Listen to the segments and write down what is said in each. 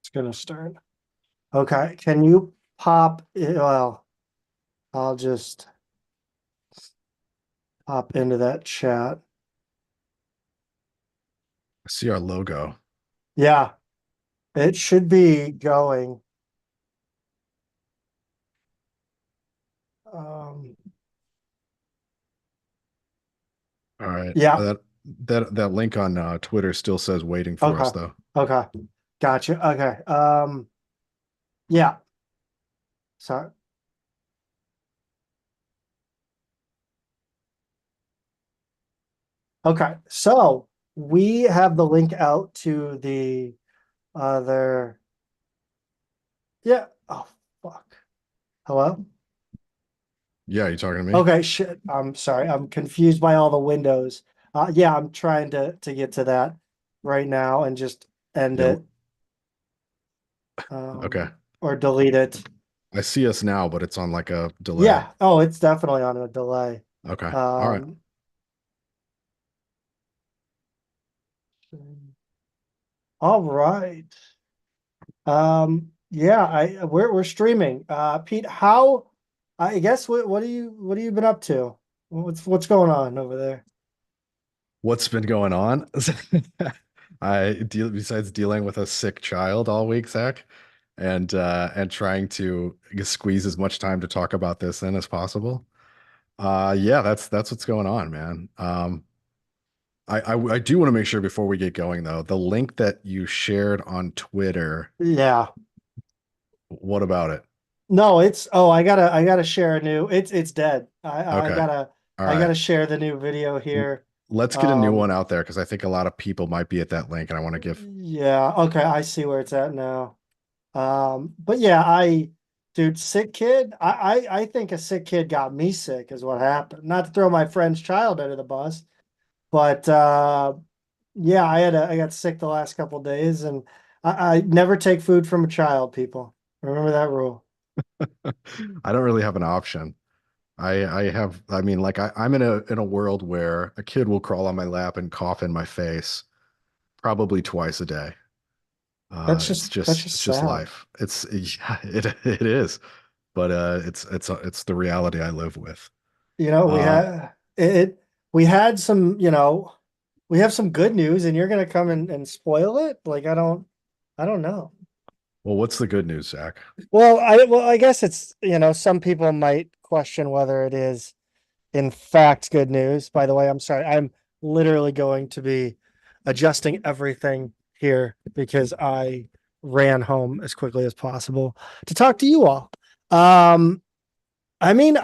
It's gonna start. Okay, can you pop well, I'll just pop into that chat. I see our logo. Yeah, it should be going. Um, All right. yeah, That link on Twitter still says waiting for okay. us though. Okay. Gotcha. Okay. Yeah. Sorry. Okay. So we have the link out to the other. Yeah. Oh, fuck. Hello? Yeah, you talking to me? Okay, shit. I'm sorry. I'm confused by all the windows. Yeah, I'm trying to get to that right now and just end Yeah. it, Okay. or delete it. I see us now, but it's on like a delay. Yeah. Oh, it's definitely on a delay. Okay. All right. Um, all right. Yeah, we're streaming. Pete, how? I guess what have you been up to? What's going on over there? What's been going on? I deal besides dealing with a sick child all week, Zach, and trying to squeeze as much time to talk about this in as possible. Yeah, that's what's going on, man. I do want to make sure before we get going though, the link that you shared on Twitter, Yeah. what about it? No, it's oh, I gotta share a new. It's dead. Okay. All I right. gotta share the new video L- here. Let's get a new one Um, out there because I think a lot of people might be at that link and I want to give. yeah, okay, I see where it's at now. But yeah, dude, sick kid. I think a sick kid got me sick is what happened. Not to throw my friend's child under the bus, but yeah, I got sick the last couple days, and I never take food from a child, people. Remember that rule. I don't really have an option. I mean, like I'm in a world where a kid will crawl on my lap and cough in my face probably twice a day. It's That's just just it's just sad. life. It's yeah, it is, but it's the reality I live with. You know, Um, we had some, we have some good news and you're gonna come and spoil it? Like I don't know. well, what's the good news, Zach? Well, I guess it's, some people might question whether it is in fact good news. By the way, I'm sorry. I'm literally going to be adjusting everything here because I ran home as quickly as possible to talk to you all. Um, I mean,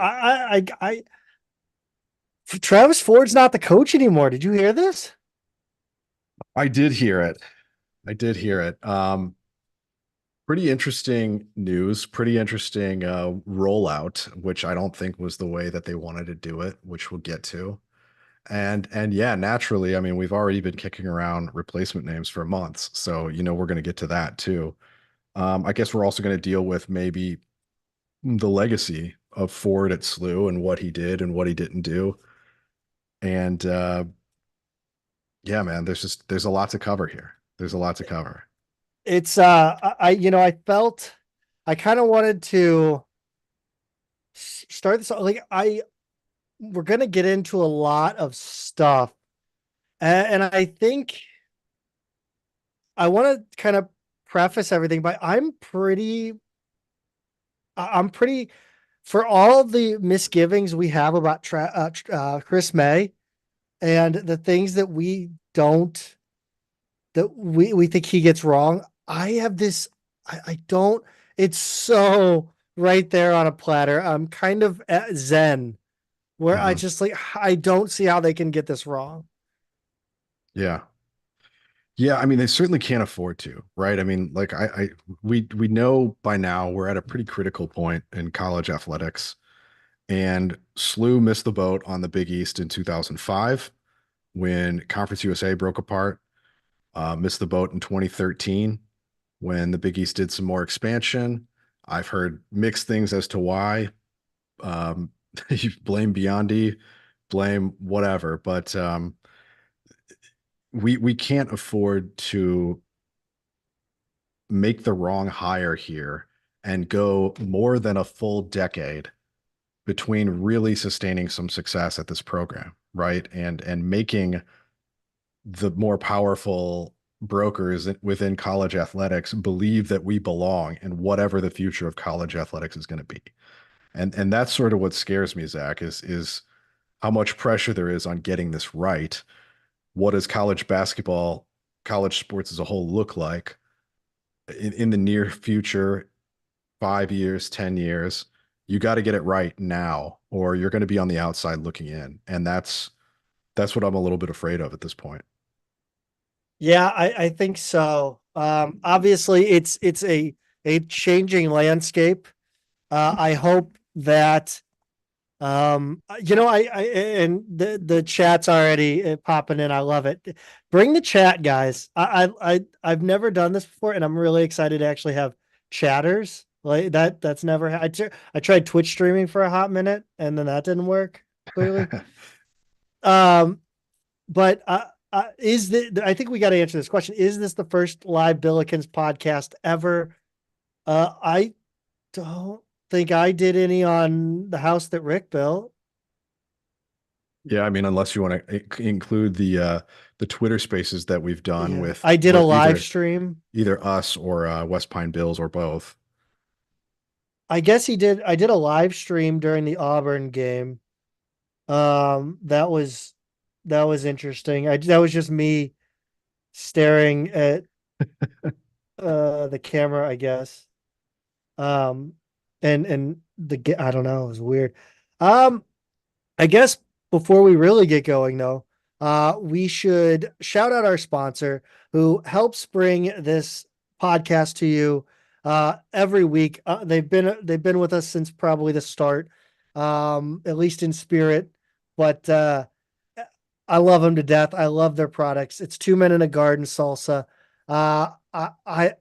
Travis Ford's not the coach anymore. Did you hear this? I did hear it. I did hear it. Pretty interesting news, pretty interesting rollout, which I don't think was the way that they wanted to do it, which we'll get to. And yeah, naturally, I mean, we've already been kicking around replacement names for months, so we're going to get to that too. I guess we're also going to deal with maybe the legacy of Ford at SLU and what he did and what he didn't do. And yeah, man, there's a lot to cover here. There's a lot to cover. It's I felt I kind of wanted to start this like I we're gonna get into a lot of stuff, and I think I want to kind of preface everything by I'm pretty for all the misgivings we have about Chris May and the things that we think he gets wrong. I have this. I don't. It's so right there on a platter. I'm kind of at zen where I Mhm. just like I don't see how they can get this wrong. Yeah. Yeah, I mean, they certainly can't afford to, right? I mean, like we know by now we're at a pretty critical point in college athletics, and SLU missed the boat on the Big East in 2005 when Conference USA broke apart. Missed the boat in 2013 when the Big East did some more expansion. I've heard mixed things as to why. Um, you blame Biondi, blame whatever, but we can't afford to make the wrong hire here and go more than a full decade between really sustaining some success at this program, right? And making the more powerful brokers within college athletics believe that we belong in whatever the future of college athletics is going to be. And that's sort of what scares me, Zach, is how much pressure there is on getting this right. What does college basketball, college sports as a whole look like in the near future, 5 years, 10 years? You got to get it right now, or you're going to be on the outside looking in. And that's what I'm a little bit afraid of at this point. Yeah, I think so. Obviously it's a changing landscape. I hope that and the chat's already popping in. I love it. Bring the chat, guys. I've never done this before, and I'm really excited to actually have chatters like that. That's never. I tried Twitch streaming for a hot minute, and then that didn't work clearly. Um, but I think we got to answer this question. Is this the first live Billikens podcast ever? I don't think I did any on the house that Rick built. Yeah, I mean, unless you want to include the Twitter spaces that we've done Yeah, I did a with live stream. either us or West Pine Bills or both. I guess he did. I did a live stream during the Auburn game. That was interesting. That was just me staring at the camera, I guess. Um, and I don't know, it was weird. Um, I guess before we really get going though, we should shout out our sponsor who helps bring this podcast to you every week. They've been with us since probably the start, at least in spirit. But I love them to death. I love their products. It's Two Men in a Garden salsa. Uh, I, I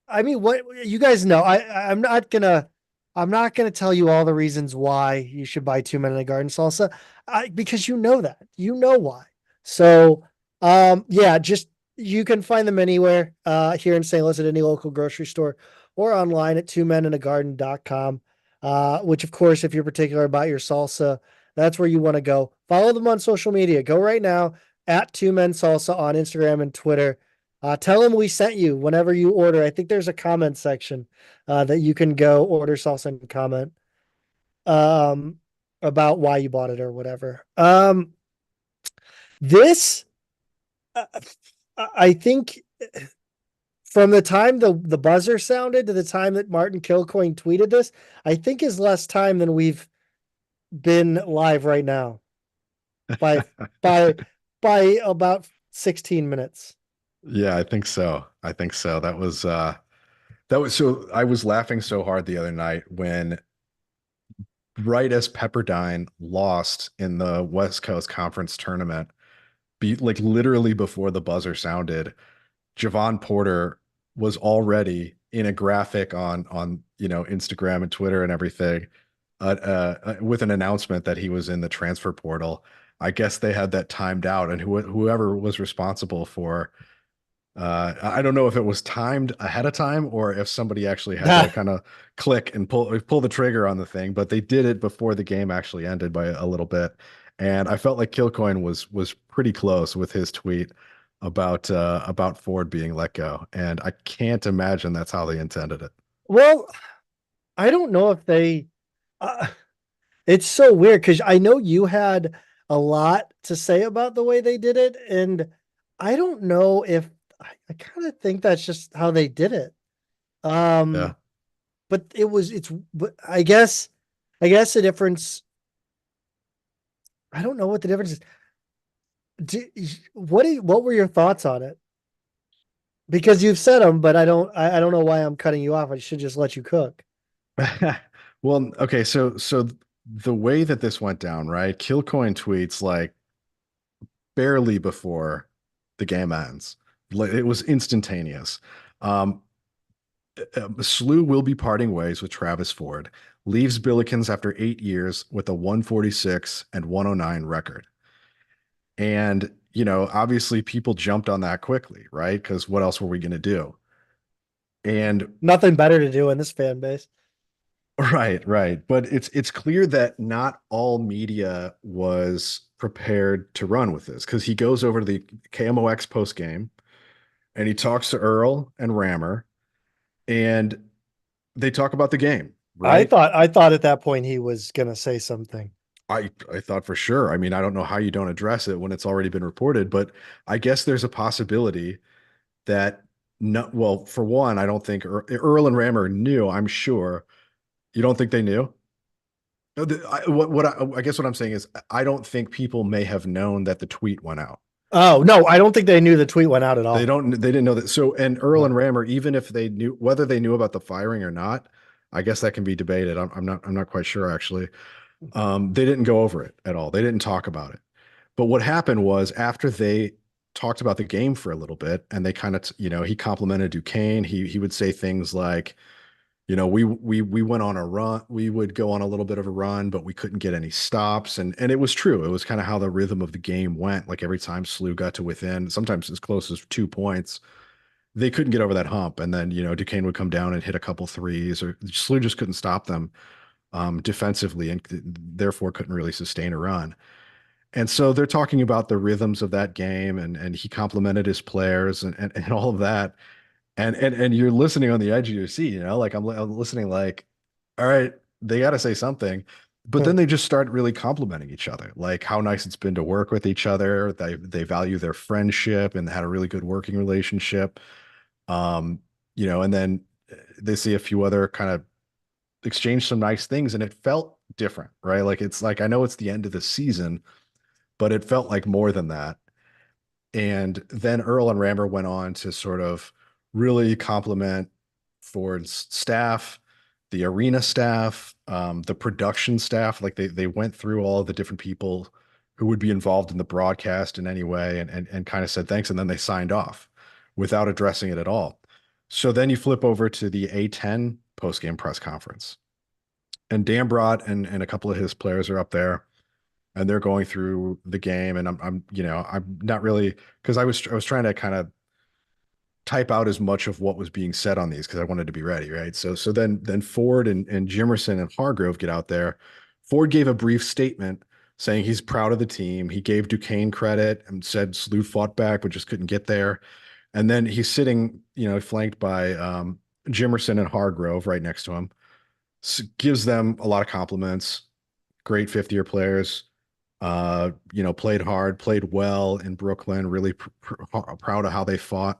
I mean, what you guys know, I'm not gonna tell you all the reasons why you should buy Two Men in a Garden salsa, because you know that, you know why. So, yeah, just you can find them anywhere, here in St. Louis at any local grocery store or online at twomeninagarden.com. Which of course, if you're particular about your salsa, that's where you want to go. Follow them on social media. Go right now at Two Men Salsa on Instagram and Twitter. Tell them we sent you whenever you order. I think there's a comment section that you can go order salsa and comment um, about why you bought it or whatever. This, uh, I think, from the time the buzzer sounded to the time that Martin Kilcoyne tweeted this, I think is less time than we've been live right now by by by about 16 minutes. Yeah, I think so. I think so. That was so I was laughing so hard the other night when right as Pepperdine lost in the West Coast Conference tournament, like literally before the buzzer sounded, Javon Porter was already in a graphic on Instagram and Twitter and everything, with an announcement that he was in the transfer portal. I guess they had that timed out, and whoever was responsible for, I don't know if it was timed ahead of time or if somebody actually had to kind of click and pull the trigger on the thing, but they did it before the game actually ended by a little bit. And I felt like Kilcoyne was pretty close with his tweet about Ford being let go, and I can't imagine that's how they intended it. Well, I don't know if they. Uh, it's so weird because I know you had a lot to say about the way they did it, and I don't know if I kind of think that's just how they did it. Yeah. Um, but but I guess the difference. I don't know what the difference is. Do, what were your thoughts on it? Because you've said them, but I don't know why I'm cutting you off. I should just let you cook. Well, okay, so the way that this went down, right? Kilcoyne tweets like barely before the game ends. Like it was instantaneous. Um, Slew will be parting ways with Travis Ford. Leaves Billikens after 8 years with a 146 and 109 record. And, obviously people jumped on that quickly, right? Because what else were we going to do? And Nothing better to do in this fan base. right, right. But it's clear that not all media was prepared to run with this because he goes over to the KMOX post game and he talks to Earl and Rammer and they talk about the game, right? I thought at that point he was gonna say something. I thought for sure. I mean, I don't know how you don't address it when it's already been reported, but I guess there's a possibility that no, well, for one, I don't think Earl and Rammer knew, I'm sure. You don't think they knew? No, I guess what I'm saying is I don't think people may have known that the tweet went out. Oh no, I don't think they knew the tweet went out at all. They didn't know that. So, and Earl and No. Rammer, even if they knew whether they knew about the firing or not, I guess that can be debated. I'm not quite sure actually. They didn't go over it at all. They didn't talk about it. But what happened was after they talked about the game for a little bit and they kind of, he complimented Duquesne. He would say things like, we went on a run. We would go on a little bit of a run, but we couldn't get any stops. And it was true. It was kind of how the rhythm of the game went. Like every time SLU got to within, sometimes as close as 2 points, they couldn't get over that hump. And then, Duquesne would come down and hit a couple threes, or SLU just couldn't stop them defensively and therefore couldn't really sustain a run. And so they're talking about the rhythms of that game and he complimented his players and all of that and you're listening on the edge of your seat, like I'm listening like, all right, they got to say something. But then they just start really complimenting each other, like how nice it's been to work with each other. They value their friendship and had a really good working relationship. Um, and then they see a few other kind of exchange some nice things and it felt different, right? Like it's like I know it's the end of the season, but it felt like more than that. And then Earl and Rammer went on to sort of really compliment Ford's staff, the arena staff, the production staff. Like they went through all of the different people who would be involved in the broadcast in any way and kind of said thanks. And then they signed off without addressing it at all. So then you flip over to the A10 post-game press conference. And Dambrot and a couple of his players are up there and they're going through the game and I'm not really because I was trying to kind of type out as much of what was being said on these because I wanted to be ready, right? So then Ford and Jimerson and Hargrove get out there. Ford gave a brief statement saying he's proud of the team. He gave Duquesne credit and said Slew fought back but just couldn't get there. And then he's sitting, flanked by Jimerson and Hargrove right next to him. Gives them a lot of compliments. Great 50-year players. Played hard, played well in Brooklyn, really proud of how they fought.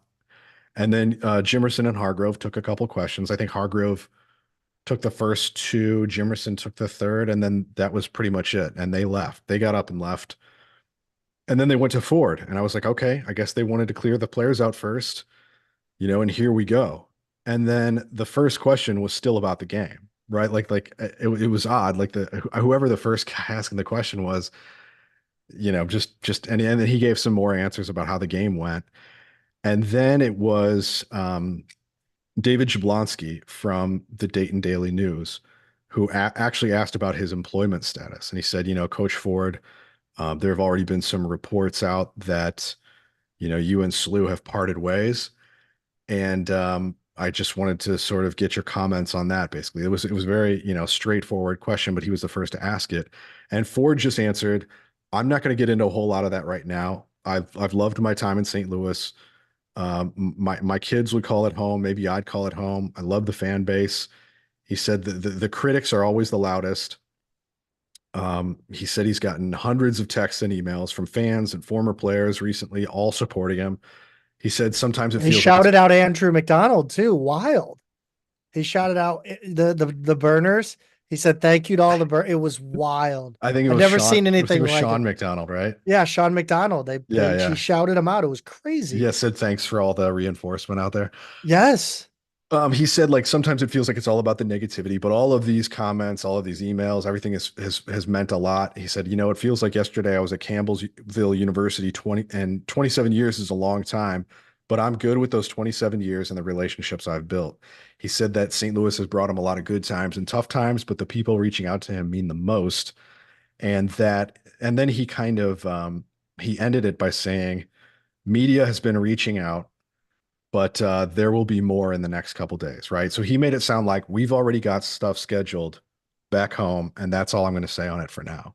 And then Jimerson and Hargrove took a couple questions. I think Hargrove took the first two, Jimerson took the third, and then that was pretty much it. And they left. They got up and left. And then they went to Ford. And I was like, okay, I guess they wanted to clear the players out first, and here we go. And then the first question was still about the game, right? It was odd. Like whoever the first guy asking the question was, and then he gave some more answers about how the game went. And then it was David Jablonski from the Dayton Daily News, who actually asked about his employment status. And he said, Coach Ford, there have already been some reports out that, you and SLU have parted ways. And I just wanted to sort of get your comments on that. Basically, it was very, straightforward question, but he was the first to ask it. And Ford just answered, I'm not going to get into a whole lot of that right now. I've loved my time in St. Louis. My kids would call it home. Maybe I'd call it home. I love the fan base. He said the critics are always the loudest. He said he's gotten hundreds of texts and emails from fans and former players recently, all supporting him. He said sometimes it He feels like it's shouted out Andrew McDonald too. Wild. He shouted out the burners. He said thank you to all the burn. It was wild. I think it I've was never Sean. seen I think it anything was like Sean it. McDonald, right? Yeah, Sean McDonald. Yeah, She yeah. shouted him out. It was crazy. Yeah, said thanks for all the reinforcement out there. Yes. He said like sometimes it feels like it's all about the negativity, but all of these comments, all of these emails, everything has meant a lot. He said, it feels like yesterday I was at Campbellsville University 27 years is a long time, but I'm good with those 27 years and the relationships I've built. He said that St. Louis has brought him a lot of good times and tough times, but the people reaching out to him mean the most. And then he kind of he ended it by saying, media has been reaching out but there will be more in the next couple days, right? So he made it sound like we've already got stuff scheduled back home, and that's all I'm going to say on it for now.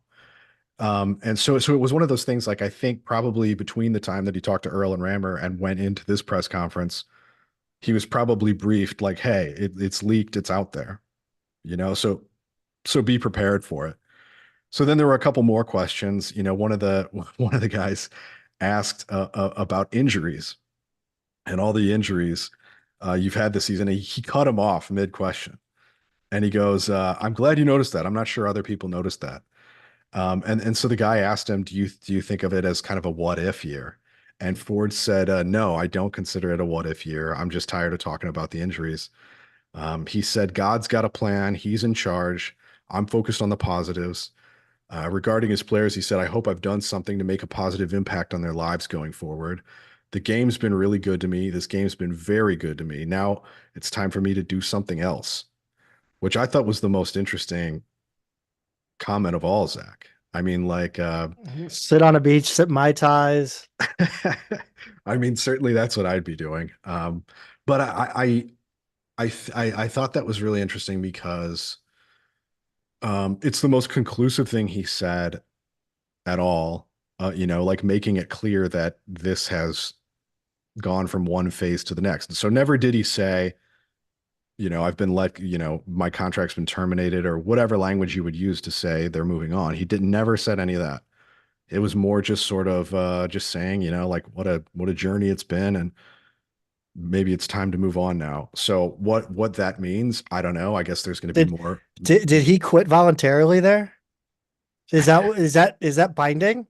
And so it was one of those things. Like I think probably between the time that he talked to Earl and Rammer and went into this press conference, he was probably briefed like, "Hey, it's leaked, it's out there, so be prepared for it." So then there were a couple more questions. One of the one of the guys asked about injuries and all the injuries you've had this season. He cut him off mid question, and he goes, "I'm glad you noticed that. I'm not sure other people noticed that." And so the guy asked him, "Do you think of it as kind of a what if year?" And Ford said, "No, I don't consider it a what if year. I'm just tired of talking about the injuries." He said, "God's got a plan. He's in charge. I'm focused on the positives." Regarding his players, he said, "I hope I've done something to make a positive impact on their lives going forward. The game's been really good to me. This game's been very good to me. Now it's time for me to do something else," which I thought was the most interesting comment of all, Zach. I mean, like, Sit on a beach, sip Mai Tais. I mean, certainly that's what I'd be doing. But I thought that was really interesting because it's the most conclusive thing he said at all. Like making it clear that this has gone from one phase to the next. So never did he say, I've been my contract's been terminated or whatever language you would use to say they're moving on. He didn't never said any of that. It was more just sort of just saying, like what a journey it's been and maybe it's time to move on now. So what that means, I don't know. I guess there's going to be Did more. did he quit voluntarily there? Is that binding?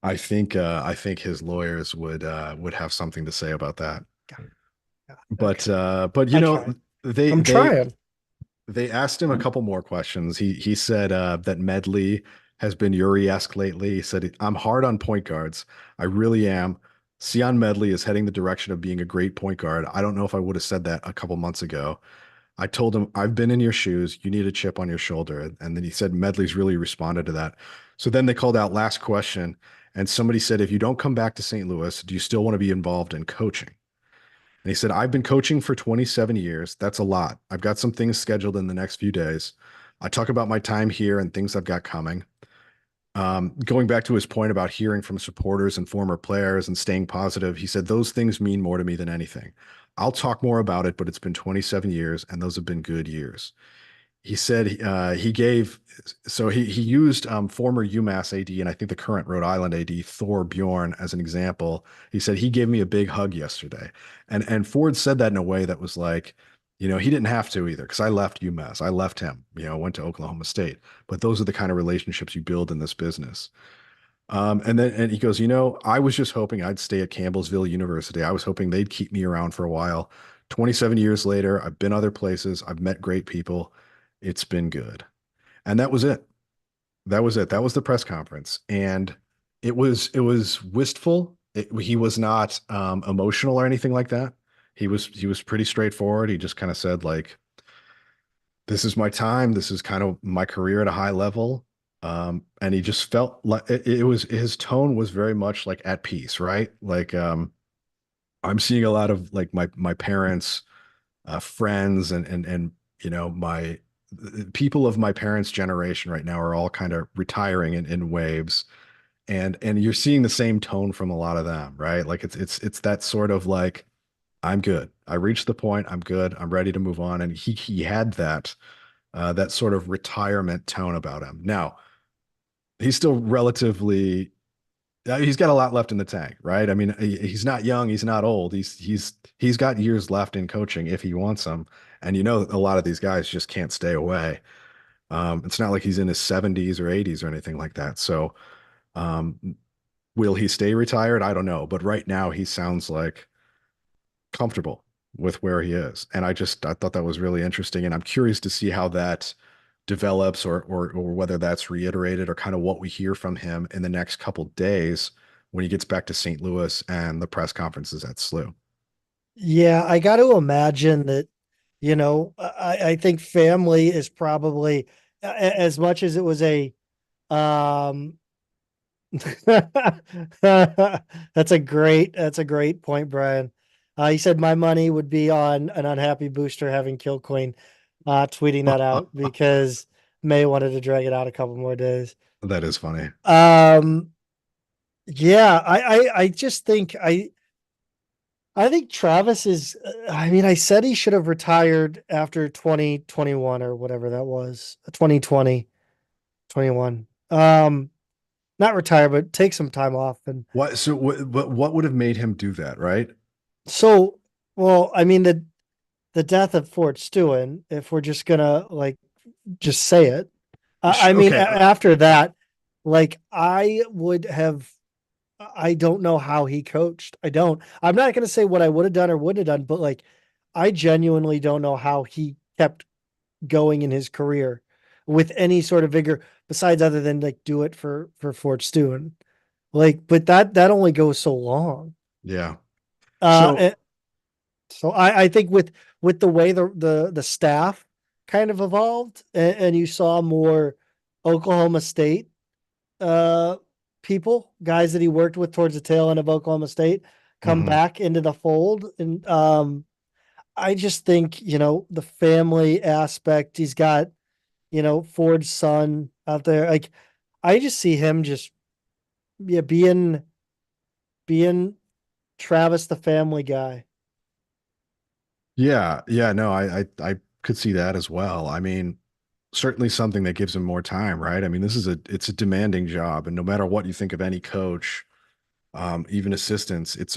I think his lawyers would have something to say about that. God, God, But okay. but I tried. they I'm they trying. they asked him a couple more questions. He said that Medley has been Yuri-esque lately. He said, "I'm hard on point guards. I really am. Sion Medley is heading the direction of being a great point guard. I don't know if I would have said that a couple months ago. I told him, I've been in your shoes. You need a chip on your shoulder." And then he said, Medley's really responded to that. So then they called out last question. And somebody said, "If you don't come back to St. Louis, do you still want to be involved in coaching?" And he said, "I've been coaching for 27 years. That's a lot. I've got some things scheduled in the next few days. I talk about my time here and things I've got coming." Going back to his point about hearing from supporters and former players and staying positive, he said, "Those things mean more to me than anything. I'll talk more about it, but it's been 27 years and those have been good years." He said he used former UMass AD and I think the current Rhode Island AD Thor Bjorn as an example. He said he gave me a big hug yesterday, and Ford said that in a way that was like, he didn't have to either because I left UMass, I left him, went to Oklahoma State, but those are the kind of relationships you build in this business. And he goes, I was just hoping I'd stay at Campbellsville University. I was hoping they'd keep me around for a while. 27 years later, I've been other places. I've met great people. It's been good. And that was it. That was it. That was the press conference. And it was wistful. He was not emotional or anything like that. He was pretty straightforward. He just kind of said like, "This is my time. This is kind of my career at a high level." And he just felt like it was his tone was very much like at peace, right? Like I'm seeing a lot of like my parents, friends, and my people of my parents' generation right now are all kind of retiring in waves, and you're seeing the same tone from a lot of them, right? Like it's that sort of like I'm good. I reached the point. I'm good. I'm ready to move on. And he had that sort of retirement tone about him. Now he's still relatively he's got a lot left in the tank, right? I mean, he's not young, he's not old. He's got years left in coaching if he wants them. And a lot of these guys just can't stay away. It's not like he's in his 70s or 80s or anything like that. So, um, will he stay retired? I don't know, but right now he sounds like comfortable with where he is. And I thought that was really interesting and I'm curious to see how that develops or whether that's reiterated or kind of what we hear from him in the next couple days when he gets back to St. Louis and the press conferences at SLU. Yeah, I got to imagine that, I think family is probably as much as it was um, that's a great point, Brian. He said my money would be on an unhappy booster having Kilcoin tweeting that out because May wanted to drag it out a couple more days. That is funny. Um, yeah, I just think I think Travis is, I mean, I said he should have retired after 2021 or whatever that was, 2020, 21. Not retire, but take some time off. And What so what would have made him do that, right? so, well, I mean, the death of Fort Stewart, if we're just gonna like just say it. I mean, Okay. after that, like I would have, I don't know how he coached. I don't. I'm not gonna say what I would have done or wouldn't have done, but like, I genuinely don't know how he kept going in his career with any sort of vigor besides other than like do it for Fort Stewart. Like, but that only goes so long. Yeah. Uh, So and so I think with the way the staff kind of evolved and you saw more Oklahoma State uh people, guys that he worked with towards the tail end of Oklahoma State come mhm. back into the fold. And I just think, the family aspect, he's got, Ford's son out there. Like I just see him just yeah, being Travis the family guy. Yeah, yeah, no, I could see that as well. I mean, certainly something that gives him more time, right? I mean, it's a demanding job, and no matter what you think of any coach, even assistants, it's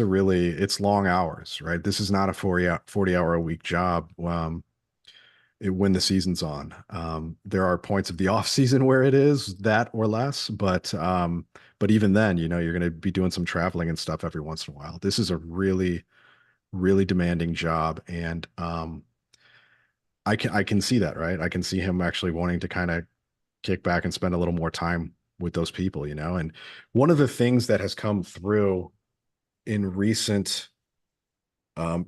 long hours, right? This is not a 40 hour a week job. When the season's on. There are points of the off season where it is that or less, but even then, you're going to be doing some traveling and stuff every once in a while. This is a really, really demanding job, and I can see that, right? I can see him actually wanting to kind of kick back and spend a little more time with those people, And one of the things that has come through in recent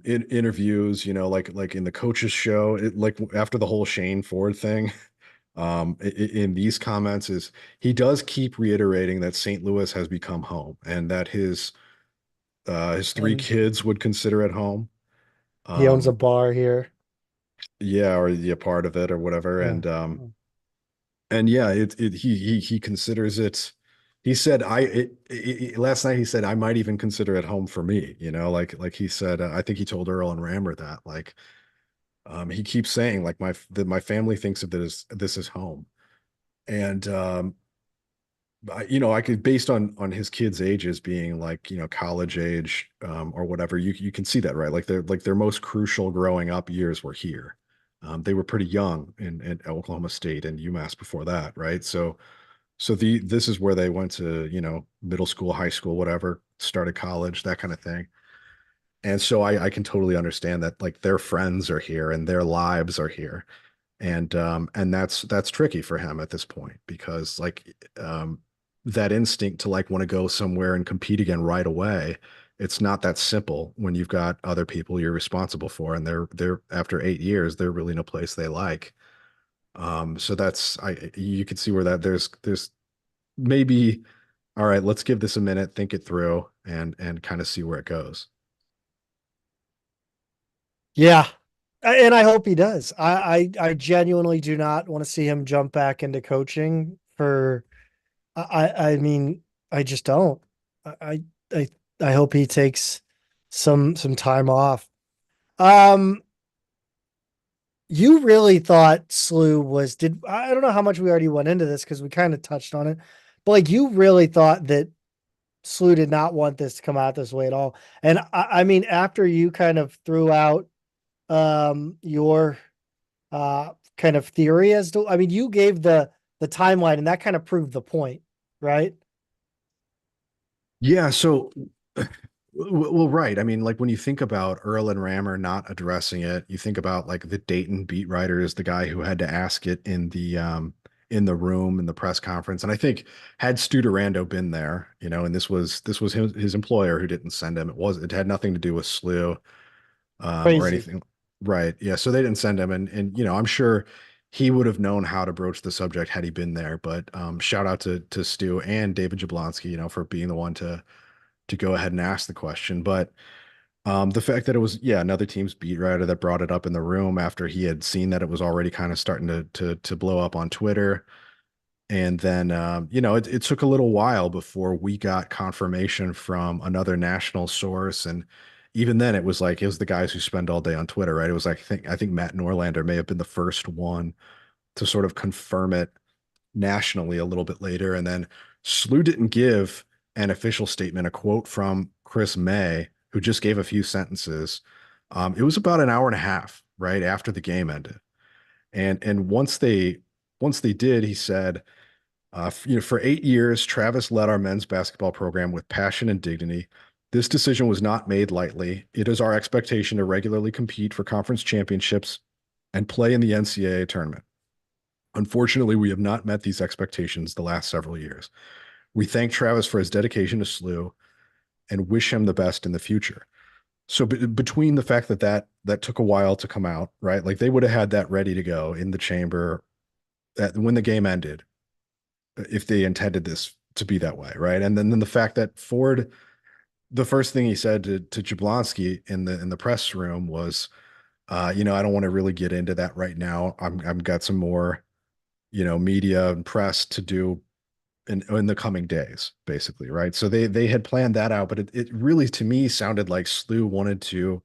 in interviews, like in the coaches show, like after the whole Shane Ford thing, in these comments is he does keep reiterating that St. Louis has become home and that his three And kids would consider it home. he owns a Um, bar here. yeah, or yeah, part of it or whatever. Yeah. And yeah, he considers it. He said, last night he said, I might even consider it home for me, like he said, I think he told Earl and Rammer that, like, he keeps saying like that my family thinks of this as home. And I could, based on his kids' ages being like, college age, or whatever, you can see that, right? Like their most crucial growing up years were here. They were pretty young in Oklahoma State and UMass before that, right? So this is where they went to, middle school, high school, whatever, started college, that kind of thing. And so I can totally understand that, like, their friends are here and their lives are here. And that's tricky for him at this point because, like, that instinct to like want to go somewhere and compete again right away, it's not that simple when you've got other people you're responsible for, and they're after 8 years, they're really in a place they like. So that's I you can see where that there's maybe, all right, let's give this a minute, think it through, and kind of see where it goes. Yeah. And I hope he does. I genuinely do not want to see him jump back into coaching for I mean, I just don't. I I I hope he takes some time off. Um, you really thought SLU was did I don't know how much we already went into this because we kind of touched on it, but like you really thought that SLU did not want this to come out this way at all. And I mean, after you kind of threw out your kind of theory as to, I mean, you gave the timeline and that kind of proved the point, right? Yeah, so well, right. I mean, like when you think about Earl and Rammer not addressing it, you think about like the Dayton beat writer is the guy who had to ask it in the room in the press conference. And I think had Stu Durando been there, and this was his employer who didn't send him. It had nothing to do with SLU, or Crazy. anything. Right. Yeah. So they didn't send him, and I'm sure he would have known how to broach the subject had he been there. But shout out to Stu and David Jablonski, for being the one to go ahead and ask the question. But The fact that it was, yeah, another team's beat writer that brought it up in the room after he had seen that it was already kind of starting to blow up on Twitter. And then, it took a little while before we got confirmation from another national source. And even then, it was the guys who spend all day on Twitter, right? It was like, I think Matt Norlander may have been the first one to sort of confirm it nationally a little bit later. And then SLU didn't give an official statement, a quote from Chris May, who just gave a few sentences. It was about an hour and a half, right, after the game ended. And once they did, he said, for 8 years, Travis led our men's basketball program with passion and dignity. This decision was not made lightly. It is our expectation to regularly compete for conference championships and play in the NCAA tournament. Unfortunately, we have not met these expectations the last several years. We thank Travis for his dedication to SLU and wish him the best in the future. So between the fact that took a while to come out, right? Like they would have had that ready to go in the chamber when the game ended, if they intended this to be that way, right? And then the fact that Ford, the first thing he said to Jablonski in the press room was, I don't want to really get into that right now. I've got some more, media and press to do in the coming days, basically, right? So they had planned that out, but it really to me sounded like SLU wanted to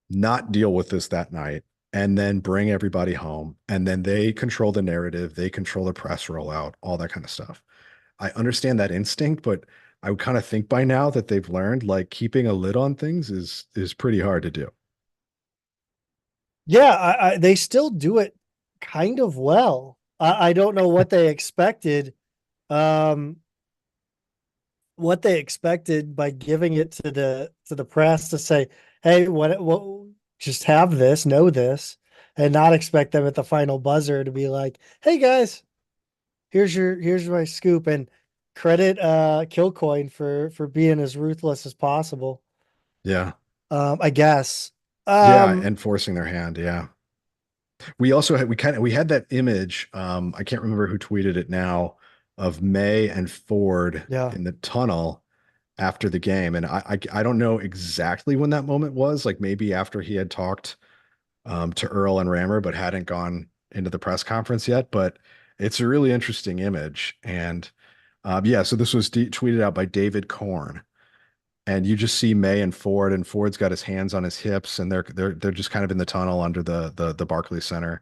not deal with this that night and then bring everybody home. And then they control the narrative, they control the press rollout, all that kind of stuff. I understand that instinct, but I would kind of think by now that they've learned like keeping a lid on things is pretty hard to do. Yeah, they still do it kind of well. I don't know um, what they expected by giving it to the press to say, "Hey, what just have this, know this," and not expect them at the final buzzer to be like, "Hey guys, here's my scoop," and credit Kilcoin for being as ruthless as possible. Yeah. I guess. Yeah, Um, and forcing their hand. Yeah. We also had we had that image, I can't remember who tweeted it now, of May and Ford yeah. in the tunnel after the game. And I don't know exactly when that moment was, like maybe after he had talked to Earl and Rammer, but hadn't gone into the press conference yet. But it's a really interesting image. And yeah, so this was tweeted out by David Korn. And you just see May and Ford, and Ford's got his hands on his hips, and they're just kind of in the tunnel under the Barclays Center,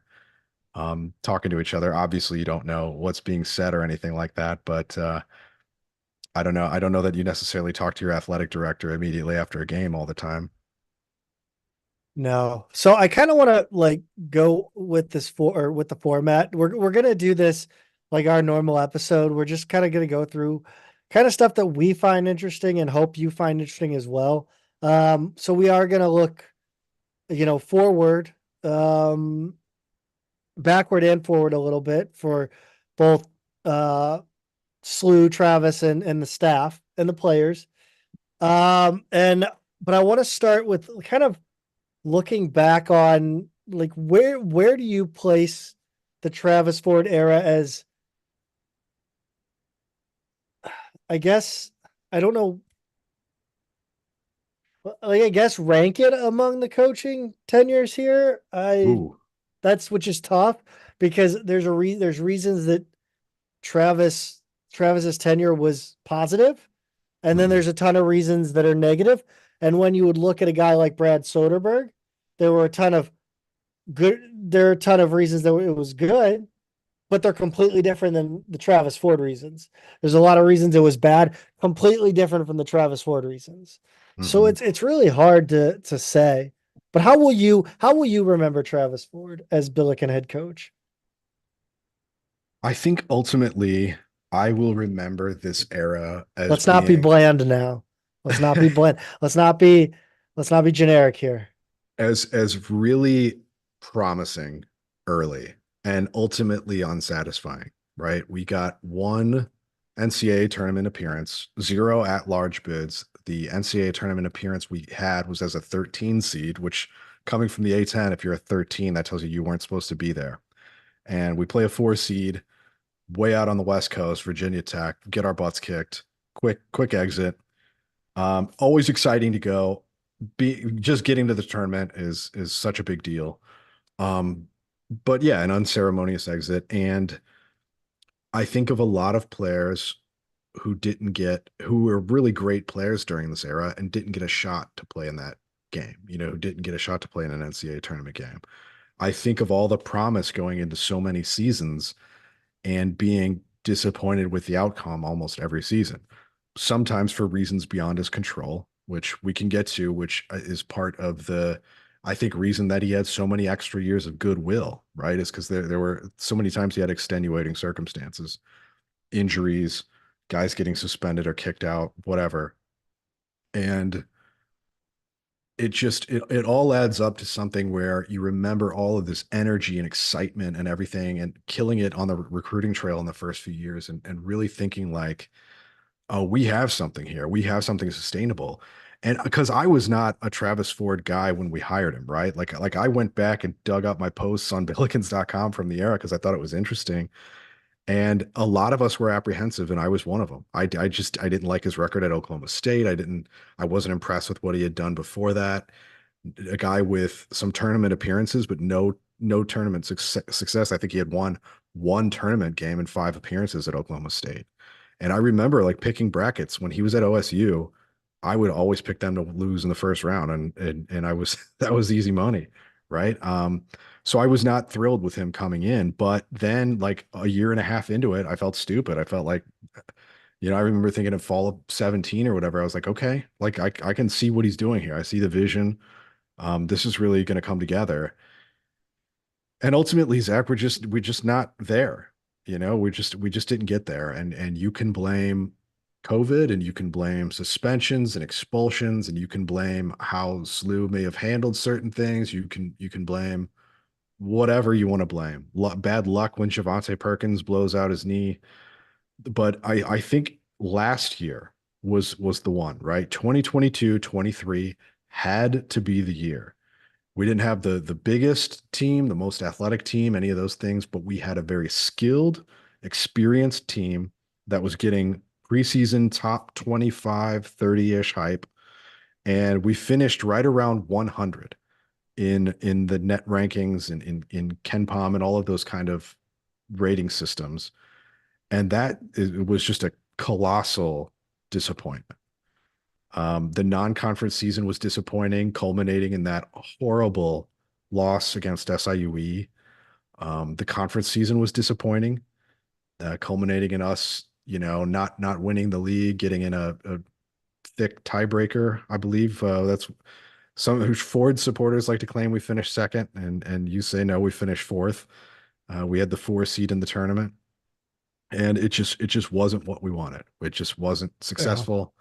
talking to each other. Obviously, you don't know what's being said or anything like that, but I don't know. I don't know that you necessarily talk to your athletic director immediately after a game all the time. No. So I kind of want to like go with this or with the format. We're gonna do this like our normal episode. We're just kind of gonna go through kind of stuff that we find interesting and hope you find interesting as well. So we are gonna look, forward, um, backward and forward a little bit for both SLU, Travis, and the staff and the players. And but I want to start with kind of looking back on like where do you place the Travis Ford era as, I guess, I don't know, like I guess rank it among the coaching tenures here. Ooh. That's which is tough because there's reasons that Travis's tenure was positive, and then Mhm. there's a ton of reasons that are negative. And when you would look at a guy like Brad Soderberg, there were a ton of there are a ton of reasons that it was good, but they're completely different than the Travis Ford reasons. There's a lot of reasons it was bad, completely different from the Travis Ford reasons. So Mhm. it's really hard to say. But how will you remember Travis Ford as Billiken head coach? I think ultimately I will remember this era as Let's not be being bland now. Let's not be bland. Let's not be generic here. as really promising early and ultimately unsatisfying, right? We got one NCAA tournament appearance, zero at-large bids. The NCAA tournament appearance we had was as a 13 seed, which coming from the A10, if you're a 13, that tells you you weren't supposed to be there. And we play a 4 seed way out on the West Coast, Virginia Tech, get our butts kicked, quick exit. Always exciting to go. just getting to the tournament is such a big deal. Um, but yeah, an unceremonious exit. And I think of a lot of players who were really great players during this era and didn't get a shot to play in that game, who didn't get a shot to play in an NCAA tournament game. I think of all the promise going into so many seasons and being disappointed with the outcome almost every season, sometimes for reasons beyond his control, which we can get to, which is part of the, I think, reason that he had so many extra years of goodwill, right? Is because there were so many times he had extenuating circumstances, injuries, guys getting suspended or kicked out, whatever. And it all adds up to something where you remember all of this energy and excitement and everything and killing it on the recruiting trail in the first few years and really thinking like, oh, we have something here. We have something sustainable. And because I was not a Travis Ford guy when we hired him, right? Like I went back and dug up my posts on Billikens.com from the era because I thought it was interesting. And a lot of us were apprehensive, and I was one of them. I didn't like his record at Oklahoma State. I wasn't impressed with what he had done before that. A guy with some tournament appearances, but no tournament success. I think he had won one tournament game and 5 appearances at Oklahoma State. And I remember like picking brackets when he was at OSU. I would always pick them to lose in the first round, and I was that was easy money, right? So I was not thrilled with him coming in, but then like a year and a half into it, I felt stupid. I felt like, I remember thinking of fall of 17 or whatever. I was like, okay, like I can see what he's doing here. I see the vision. This is really going to come together. And ultimately, Zach, we're just not there. We just didn't get there. And you can blame COVID, and you can blame suspensions and expulsions, and you can blame how SLU may have handled certain things. You can blame whatever you want to blame. Bad luck when Javante Perkins blows out his knee. But I think last year was the one, right? 2022, 23 had to be the year. We didn't have the biggest team, the most athletic team, any of those things, but we had a very skilled, experienced team that was getting preseason top 25, 30-ish hype. And we finished right around 100 in the net rankings and in KenPom and all of those kind of rating systems. And it was just a colossal disappointment. The non-conference season was disappointing, culminating in that horrible loss against SIUE. The conference season was disappointing, culminating in us, not winning the league, getting in a thick tiebreaker. I believe that's some who Ford supporters like to claim we finished second, and you say no, we finished fourth. We had the 4 seed in the tournament, and it just wasn't what we wanted. It just wasn't Yeah. successful.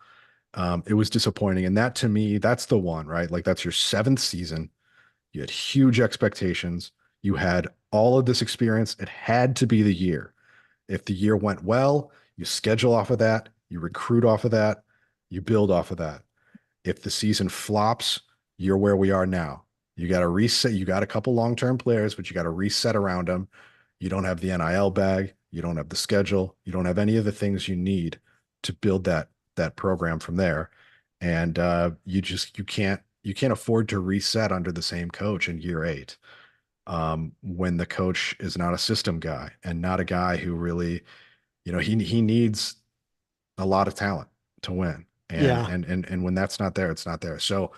It was disappointing. And that to me, that's the one, right? Like that's your 7th season. You had huge expectations. You had all of this experience. It had to be the year. If the year went well, you schedule off of that, you recruit off of that, you build off of that. If the season flops, you're where we are now. You got to reset. You got a couple long-term players, but you got to reset around them. You don't have the NIL bag. You don't have the schedule. You don't have any of the things you need to build that program from there. And you can't afford to reset under the same coach in year 8, when the coach is not a system guy and not a guy who really, he needs a lot of talent to win. And Yeah. and when that's not there, it's not there. So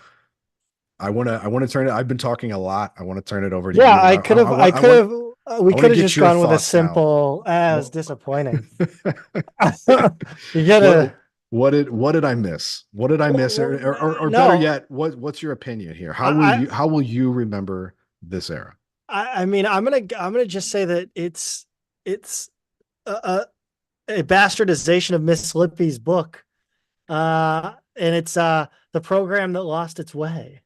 I want to turn it. I've been talking a lot. I want to turn it over to Yeah, you, and I could have, we I want to could have get just your gone with a thoughts now. simple as What disappointing. You what gotta, what did I miss? What did I miss? Or better no, yet, what's your opinion here? I, How will you remember this era? I mean, I'm gonna just say that it's a bastardization of Miss Lippy's book, and it's the program that lost its way.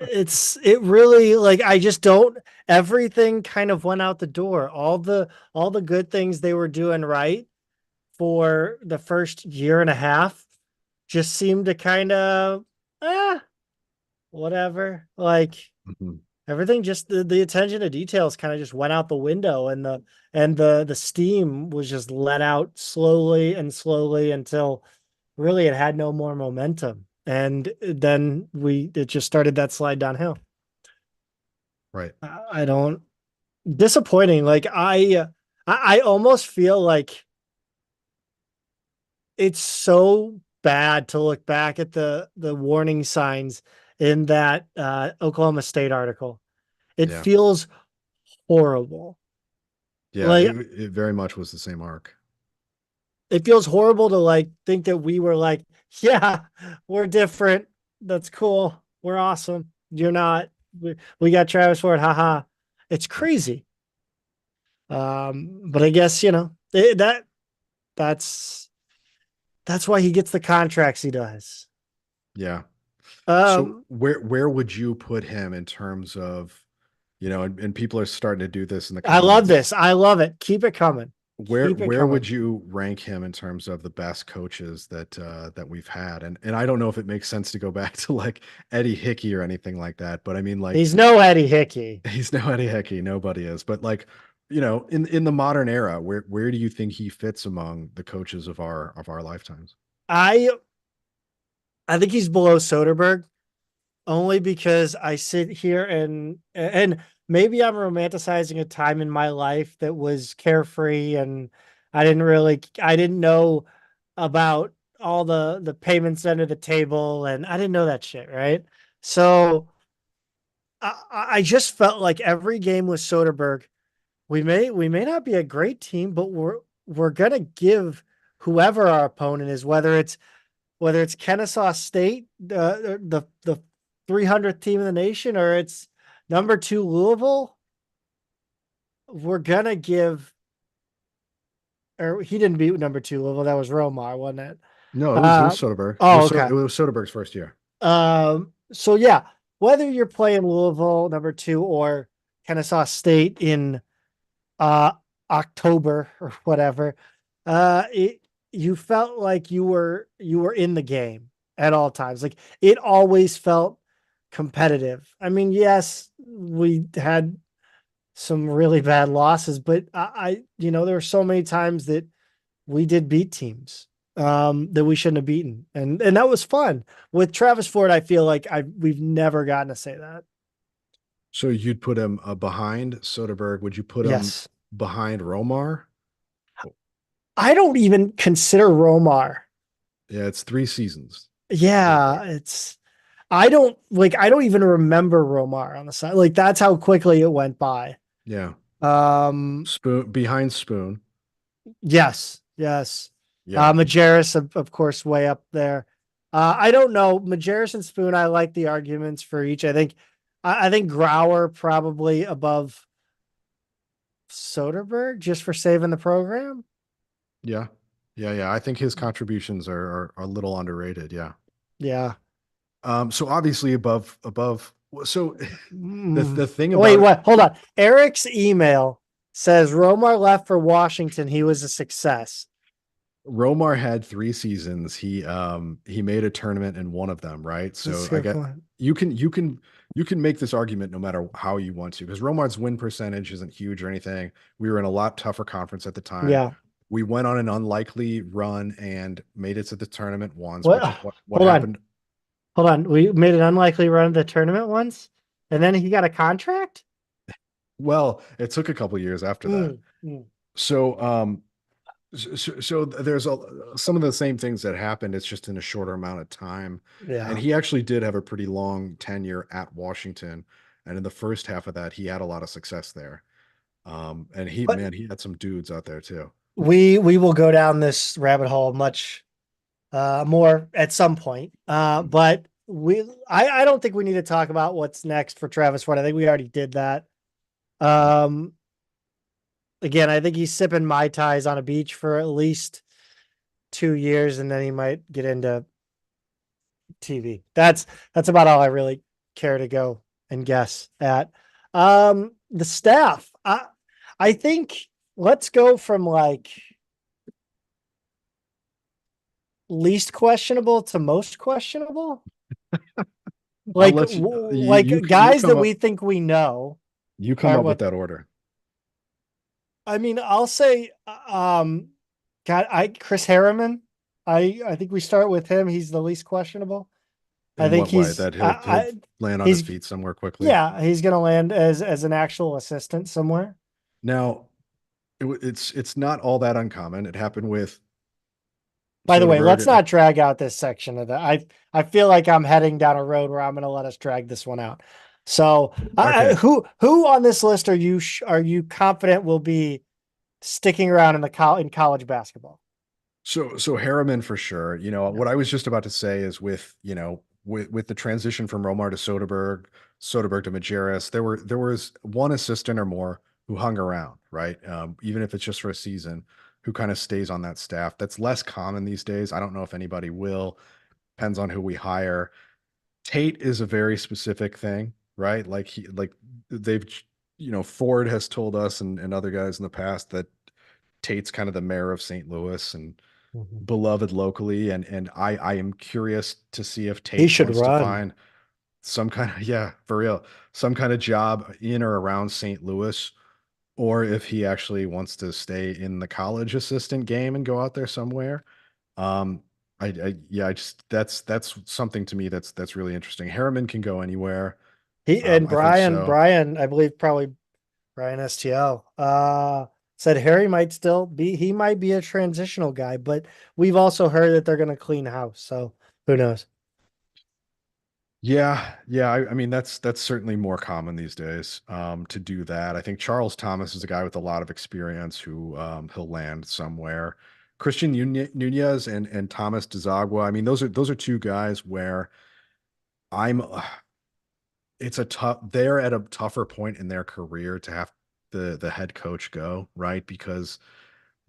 It really, like, I just don't, everything kind of went out the door. All the good things they were doing right for the first year and a half just seemed to kind of, whatever. Like, Mhm. everything, just the attention to details kind of just went out the window, and the steam was just let out slowly and slowly until really it had no more momentum. and then it just started that slide downhill. Right. I don't disappointing. Like I almost feel like it's so bad to look back at the warning signs in that Oklahoma State article. It Yeah. feels horrible. Yeah. Like It very much was the same arc. it feels horrible to like think that we were like, yeah, we're different. That's cool. We're awesome. You're not. We got Travis Ford. Haha. It's crazy. But I guess that's that's why he gets the contracts he does. Yeah. So Um, where would you put him in terms of, and people are starting to do this in the I love comments. this. I love it. Keep it coming. Keep it Where would coming. you rank him in terms of the best coaches that we've had? And I don't know if it makes sense to go back to like Eddie Hickey or anything like that, but I mean like He's no Eddie Hickey. he's no Eddie Hickey, nobody is. But like, in the modern era, where do you think he fits among the coaches of our lifetimes? I I think he's below Soderberg only because I sit here and maybe I'm romanticizing a time in my life that was carefree and I didn't know about all the payments under the table and I didn't know that shit, right? So I just felt like every game with Soderberg, we may not be a great team, but we're gonna give whoever our opponent is, whether it's Kennesaw State, the 300th team in the nation, or it's number 2 Louisville, we're gonna give. Or he didn't beat number 2 Louisville. That was Romar, wasn't it? No, it was Uh, Soderbergh. oh, okay. It was Soderbergh's first year. So yeah, whether you're playing Louisville number 2 or Kennesaw State in uh October or whatever, it you felt like you were in the game at all times. Like it always felt competitive. I mean, yes, we had some really bad losses, but there were so many times that we did beat teams that we shouldn't have beaten. And that was fun. With Travis Ford, I feel like we've never gotten to say that. So you'd put him behind Soderbergh. Would you put him Yes. behind Romar? I don't even consider Romar. Yeah, it's 3 seasons. Yeah, I don't even remember Romar on the side. Like that's how quickly it went by. Yeah. Um, Spoon behind Spoon. yes, yes. Yeah. Majerus, of course, way up there. I don't know. Majerus and Spoon, I like the arguments for each. I think Grauer probably above Soderberg just for saving the program. Yeah. Yeah. Yeah. I think his contributions are a little underrated. Yeah. Yeah. So obviously above. So the Mm. thing Wait, about it, what? Hold on. Eric's email says Romar left for Washington. He was a success. Romar had 3 seasons. He made a tournament in one of them, right? That's So a I good get point. you can make this argument no matter how you want to, because Romar's win percentage isn't huge or anything. We were in a lot tougher conference at the time. Yeah. We went on an unlikely run and made it to the tournament once, What? which is what Hold on. happened. Hold on. We made an unlikely run of the tournament once, and then he got a contract. Well, it took a couple years after that. Mm, mm. So so there's some of the same things that happened. It's just in a shorter amount of time. And Yeah. he actually did have a pretty long tenure at Washington. And in the first half of that, he had a lot of success there. And But he had some dudes out there too. we will go down this rabbit hole much more at some point. But I don't think we need to talk about what's next for Travis Ford. I think we already did that. Um, again, I think he's sipping Mai Tais on a beach for at least 2 years, and then he might get into TV. That's about all I really care to go and guess at. The staff. I think let's go from like least questionable to most questionable. I'll Like let you like you guys that we think we know come are up with what that order. I mean, I'll say God, Chris Harriman. I think we start with him. He's the least questionable. I In think what way? That he'll land on his he's feet somewhere quickly. yeah, he's gonna land as an actual assistant somewhere. Now, it's not all that uncommon. It happened with By the way, let's Soderbergh. not drag out this section of that. I feel like I'm heading down a road where I'm going to let us drag this one out. So, Okay, who on this list are you confident will be sticking around in in college basketball? so Harriman for sure. You know Yeah. what I was just about to say is with with the transition from Romar to Soderbergh, Soderbergh to Majerus, there was one assistant or more who hung around, right? Even if it's just for a season, who kind of stays on that staff. That's less common these days. I don't know if anybody will. Depends on who we hire. Tate is a very specific thing, right? Like they've Ford has told us and other guys in the past that Tate's kind of the mayor of St. Louis and Mhm. beloved locally. And I am curious to see if He Tate should wants to run. find some kind of yeah, for real, some kind of job in or around St. Louis, or if he actually wants to stay in the college assistant game and go out there somewhere. Um, I yeah, I just that's something to me that's really interesting. Harriman can go anywhere. He and I think so. Brian, I believe probably Brian STL, said Harry might still be, he might be a transitional guy, but we've also heard that they're going to clean house. So who knows? Yeah, yeah. I mean, that's certainly more common these days to do that. I think Charles Thomas is a guy with a lot of experience who he'll land somewhere. Christian Nunez and Thomas Dzagwa. I mean, those are two guys where I'm. It's a tough. They're at a tougher point in their career to have the head coach go, right? Because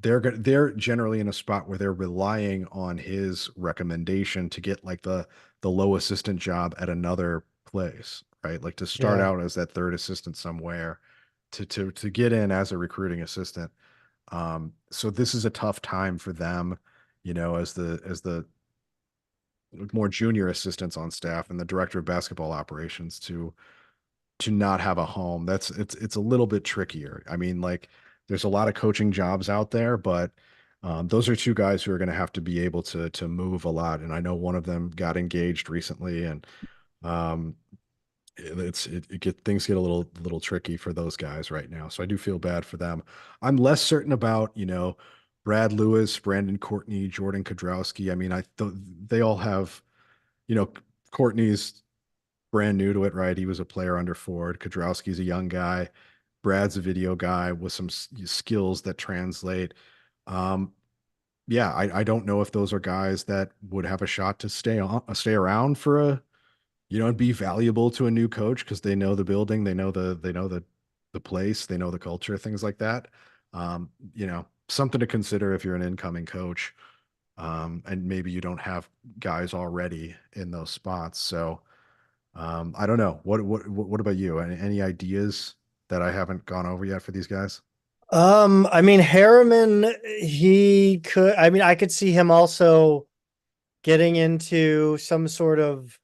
they're generally in a spot where they're relying on his recommendation to get like the low assistant job at another place, right? Like to start Yeah. out as that third assistant somewhere to get in as a recruiting assistant. So this is a tough time for them, as the more junior assistants on staff and the director of basketball operations to not have a home. It's a little bit trickier. I mean, like there's a lot of coaching jobs out there, but those are two guys who are going to have to be able to move a lot. And I know one of them got engaged recently, and um, it get things get a little tricky for those guys right now. So I do feel bad for them. I'm less certain about Brad Lewis, Brandon Courtney, Jordan Kodrowski. I mean, they all have Courtney's brand new to it, right? He was a player under Ford. Kodrowski's a young guy. Brad's a video guy with some skills that translate. Um, yeah, I don't know if those are guys that would have a shot to stay around for and be valuable to a new coach because they know the building, they know the place, they know the culture, things like that. Something to consider if you're an incoming coach. And maybe you don't have guys already in those spots. So I don't know. What about you? Any ideas that I haven't gone over yet for these guys? I mean, Harriman, he could, I mean, I could see him also getting into some sort of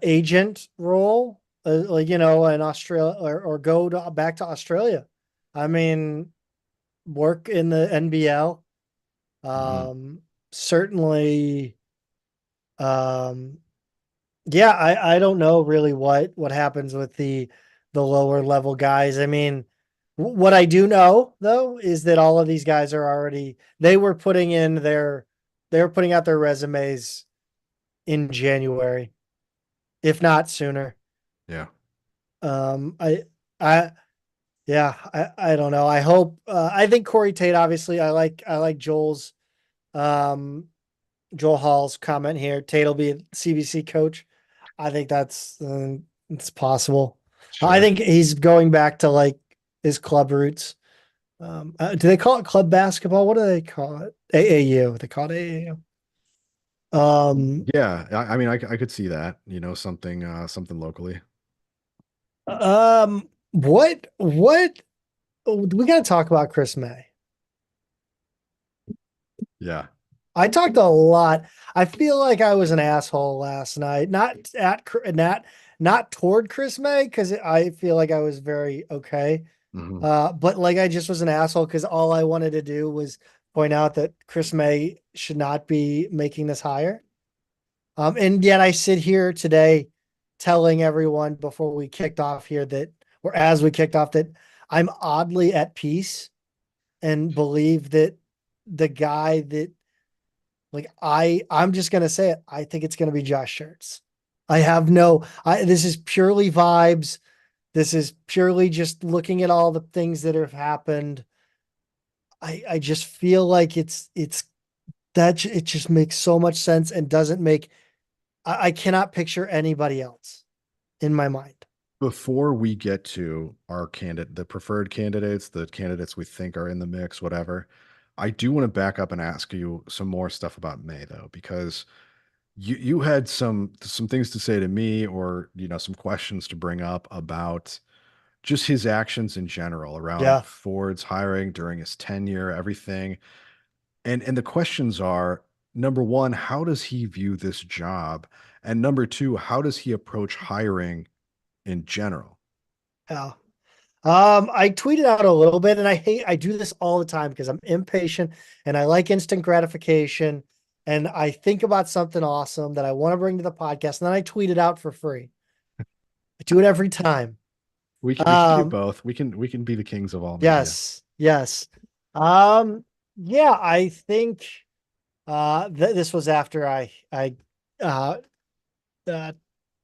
agent role, like, in Australia or go back to Australia. I mean, work in the NBL. Hmm. Um, certainly, um, yeah, I don't know really what happens with the lower level guys. I mean, what I do know though is that all of these guys are already they were putting out their resumes in January, if not sooner. Yeah. I I yeah, I don't know. I hope I think Corey Tate, obviously I like um Joel Hall's comment here. Tate will be a CBC coach. I think that's it's possible. I Sure. think he's going back to like his club roots. Do they call it club basketball? What do they call it? AAU. They call it AAU. Um, Yeah. I mean, I could see that, something locally. what we got to talk about Chris May. Yeah. I talked a lot. I feel like I was an asshole last night. Not toward Chris May because I feel like I was very okay. Hmm. But like I just was an asshole because all I wanted to do was point out that Chris May should not be making this hire. And yet I sit here today telling everyone before we kicked off here that, or as we kicked off, that I'm oddly at peace and believe that the guy that, like, I'm just gonna say it. I think it's gonna be Josh Schertz. This is purely vibes. This is purely just looking at all the things that have happened. I just feel like it just makes so much sense and doesn't make, I cannot picture anybody else in my mind. Before we get to our candidate, the preferred candidates, the candidates we think are in the mix, whatever, I do want to back up and ask you some more stuff about May though, because you had some things to say to me, or some questions to bring up about just his actions in general around Yeah. Ford's hiring during his tenure, everything. And the questions are, number one, how does he view this job? And number two, how does he approach hiring in general? Yeah. I tweeted out a little bit, and I do this all the time because I'm impatient and I like instant gratification. And I think about something awesome that I want to bring to the podcast, and then I tweet it out for free. I do it every time. We can do Um, both. We can be the kings of all media. yes, yes. Um, yeah, I think this was after I uh, uh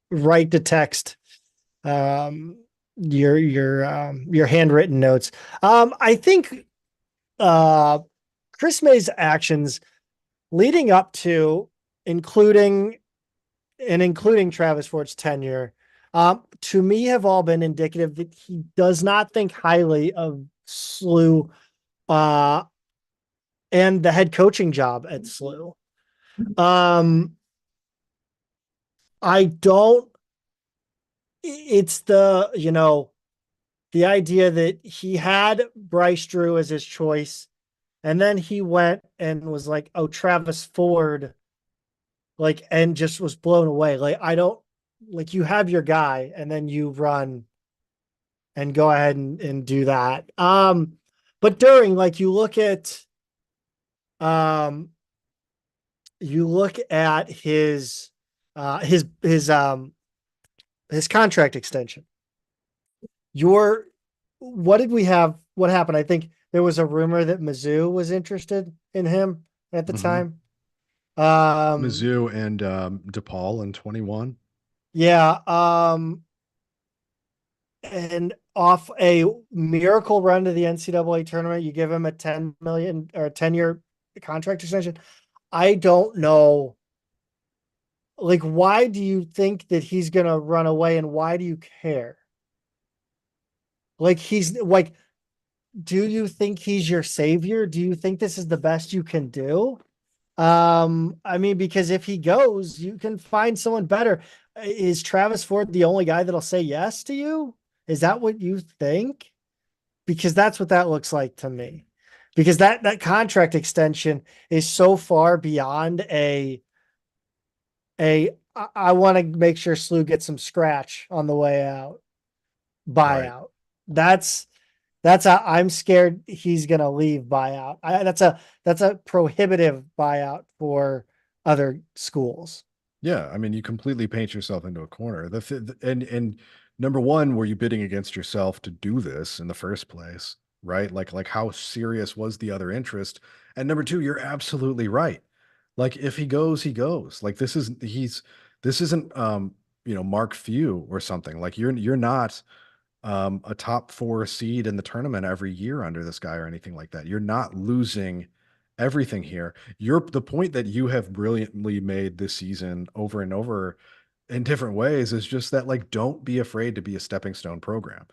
write the text, um your handwritten notes. I think uh Chris May's actions leading up to, including including Travis Ford's tenure, to me have all been indicative that he does not think highly of SLU uh and the head coaching job at SLU. um I don't, it's the idea that he had Bryce Drew as his choice, and then he went and was like, "Oh, Travis Ford," like, and just was blown away. Like, I don't, like, you have your guy, and then you run and go ahead and do that. But during, like, um you look at his contract extension. Your What did we have? What happened? I think there was a rumor that Mizzou was interested in him at the Hmm. time. Um, Mizzou and DePaul in 21. yeah. And off a miracle run to the NCAA tournament, you give him a 10 million or 10-year contract extension. I don't know. Like, why do you think that he's gonna run away, and why do you care? Like, he's like, do you think he's your savior? Do you think this is the best you can do? I mean, because if he goes, you can find someone better. Is Travis Ford the only guy that'll say yes to you? Is that what you think? Because that's what that looks like to me. Because that contract extension is so far beyond I want to make sure SLU gets some scratch on the way out Right. buyout. That's that's a I'm scared he's gonna leave buyout. That's a prohibitive buyout for other schools. Yeah, I mean, you completely paint yourself into a corner. And number one, were you bidding against yourself to do this in the first place, right? Like how serious was the other interest? And number two, you're absolutely right. Like if he goes, he goes. Like this isn't Mark Few or something. Like you're not a top four seed in the tournament every year under this guy or anything like that. You're not losing everything here. The point that you have brilliantly made this season over and over in different ways is just that, like, don't be afraid to be a stepping stone program.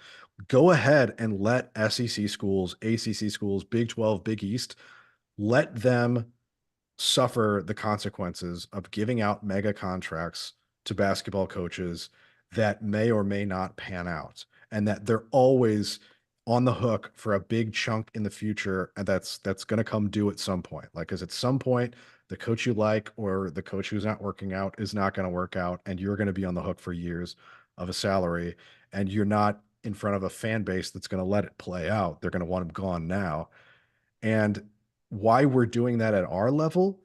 Go ahead and let SEC schools, ACC schools, Big 12, Big East, let them suffer the consequences of giving out mega contracts to basketball coaches that may or may not pan out, and that they're always on the hook for a big chunk in the future, and that's going to come due at some point. Like, because at some point the coach you like or the coach who's not working out is not going to work out, and you're going to be on the hook for years of a salary, and you're not in front of a fan base that's going to let it play out. They're going to want him gone now. And why we're doing that at our level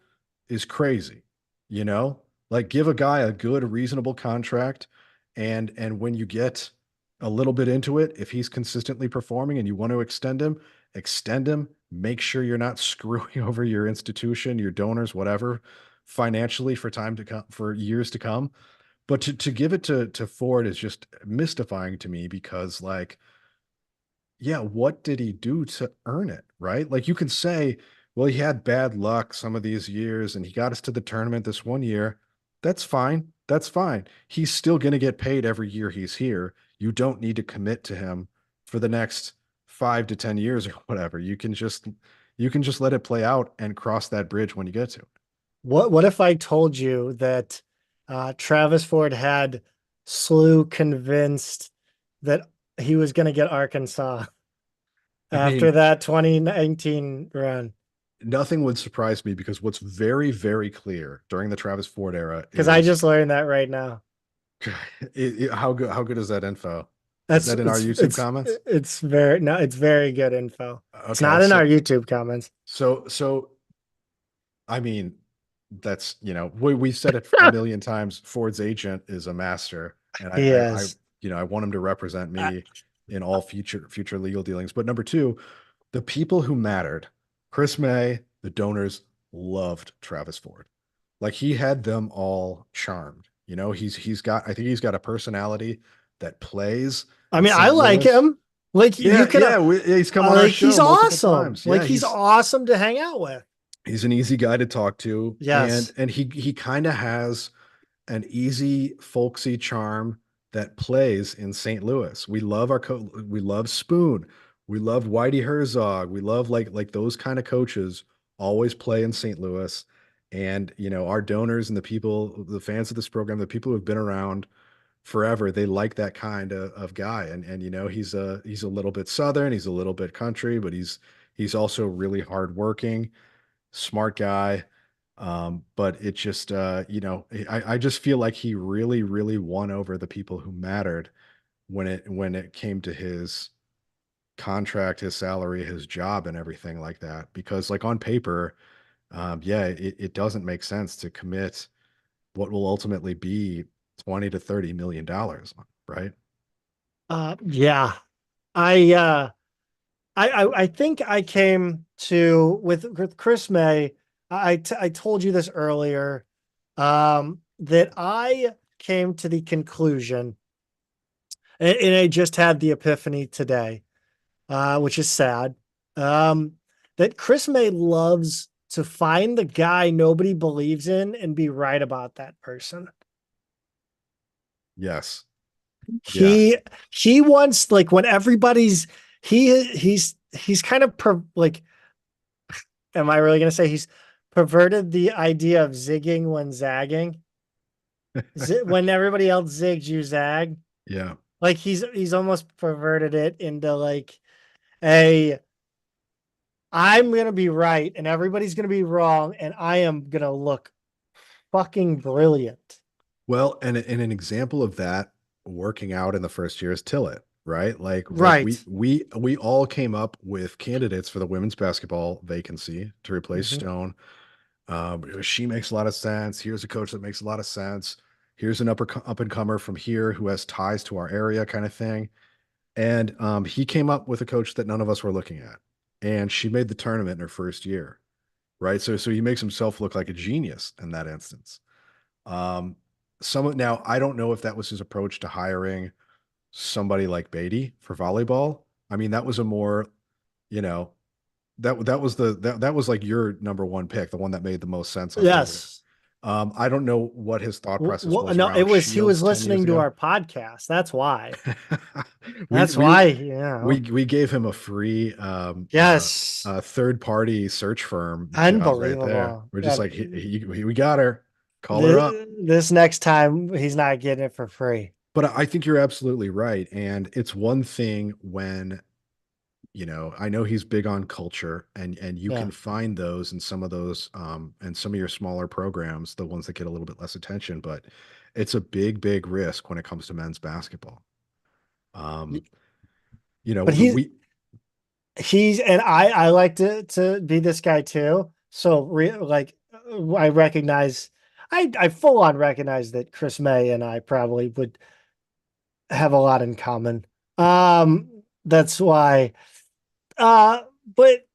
is crazy, you know? Like give a guy a good, reasonable contract, and when you get a little bit into it, if he's consistently performing and you want to extend him. Make sure you're not screwing over your institution, your donors, whatever, financially for time to come for years to come. But to give it to Ford is just mystifying to me because like, yeah, what did he do to earn it, right? Like you can say, well, he had bad luck some of these years and he got us to the tournament this one year. That's fine. That's fine. He's still going to get paid every year he's here. You don't need to commit to him for the next 5 to 10 years or whatever. You can just let it play out and cross that bridge when you get to it. What if I told you that Travis Ford had SLU convinced that he was going to get Arkansas I after mean, that 2019 run? nothing would surprise me because what's very, very clear during the Travis Ford era Because I is just learned that right now. how good is that info? Is That's that in our YouTube comments? it's very no, it's very good info. It's Okay, not in our so YouTube comments. so I mean, that's we've said it a million times. Ford's agent is a master, and He is. I want him to represent I, me in all future legal dealings. But number two, the people who mattered, Chris May, the donors loved Travis Ford. Like he had them all charmed. I think he's got a personality that plays I in mean, I St. like Louis. him. Like you Yeah, could yeah, he's come on our like he's show multiple awesome. times. Like Yeah, he's awesome to hang out with. he's an easy guy to talk to, and Yes. he kind of has an easy folksy charm that plays in St. Louis. We love Spoon, we love Whitey Herzog, we love like those kind of coaches always play in St. Louis. And our donors and the people, the fans of this program, the people who have been around forever, they like that kind of guy. And he's a little bit southern, he's a little bit country, but he's also really hardworking, smart guy. But it just, I just feel like he really, really won over the people who mattered when it came to his contract, his salary, his job, and everything like that. Because like on paper, yeah, it doesn't make sense to commit what will ultimately be 20 to 30 million dollars, right? Yeah. I uh I think I came to with Chris May. I told you this earlier, that I came to the conclusion, and I just had the epiphany today, which is sad, um, that Chris May loves to find the guy nobody believes in and be right about that person. Yes. Yeah. He he wants, like, when everybody's he's kind of like, am I really going to say he's perverted the idea of zigging when zagging? When everybody else zigs, you zag. Yeah. Like he's almost perverted it into like a I'm gonna be right and everybody's gonna be wrong, and I am gonna look fucking brilliant. Well, and an example of that working out in the first year is Tillett, right? Like we Right. we we all came up with candidates for the women's basketball vacancy to replace Mhm. Stone. She makes a lot of sense. Here's a coach that makes a lot of sense. Here's an up and comer from here who has ties to our area, kind of thing. And he came up with a coach that none of us were looking at, and she made the tournament in her first year, right? So he makes himself look like a genius in that instance. Um, now I don't know if that was his approach to hiring somebody like Beatty for volleyball. I mean, that was a more, you know, that was like your number one pick, the one that made the most sense on paper. Yes. I don't know what his thought process was No, it around was he was Shields 10 years listening to ago. our podcast. That's why. we That's we why, yeah. we gave him a free Yes. third party search firm right there. Unbelievable. We're just Yeah. like we got her, call her up. This next time he's not getting it for free. But I think you're absolutely right. And it's one thing when, I know he's big on culture, and you Yeah. can find those in some of those and some of your smaller programs, the ones that get a little bit less attention, but it's a big, big risk when it comes to men's basketball. Um, But he's and I like to be this guy too. So like I recognize I full on recognize that Chris May and I probably would have a lot in common. That's why. But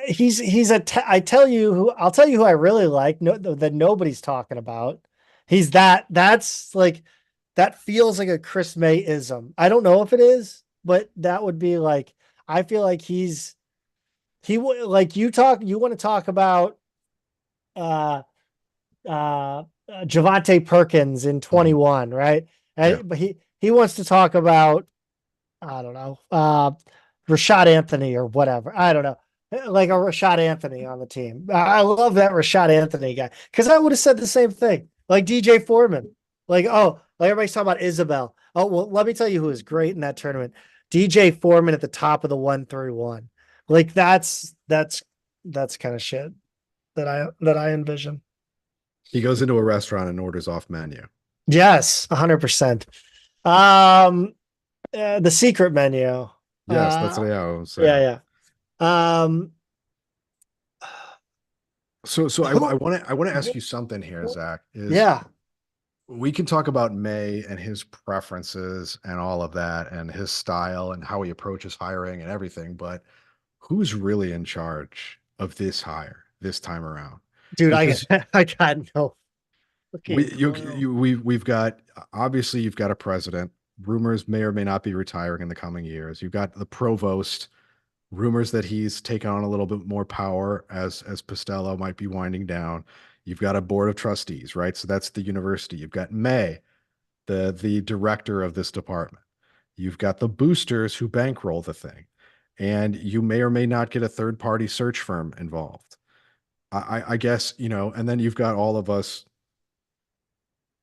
he's I tell you who I'll tell you who I really like. No, that nobody's talking about. He's that's like that feels like a Chris May-ism. I don't know if it is, but that would be like I feel like he would like you want to talk about uh Javante Perkins in Mhm. 21, right? Yeah. But he wants to talk about I don't know, Rashad Anthony or whatever. I don't know. Like a Rashad Anthony on the team. I love that Rashad Anthony guy because I would have said the same thing. Like DJ Foreman. Like, oh, like everybody's talking about Isabel. Oh, well, let me tell you who was great in that tournament. DJ Foreman at the top of the 1-3-1. Like that's kind of shit that I envision. He goes into a restaurant and orders off menu. Yes, 100%. Um, the secret menu. Yes, that's Uh, what I was saying. yeah, yeah. So I Who? want to ask you something here, Zach. Is Yeah, we can talk about May and his preferences and all of that and his style and how he approaches hiring and everything, but who's really in charge of this hire this time around? dude, Because I got no fucking we clue. we've got obviously you've got a president. Rumors may or may not be retiring in the coming years. You've got the provost. Rumors that he's taken on a little bit more power as Costello might be winding down. You've got a board of trustees, right? So that's the university. You've got May, the director of this department. You've got the boosters who bankroll the thing, and you may or may not get a third party search firm involved. I guess and then you've got all of us,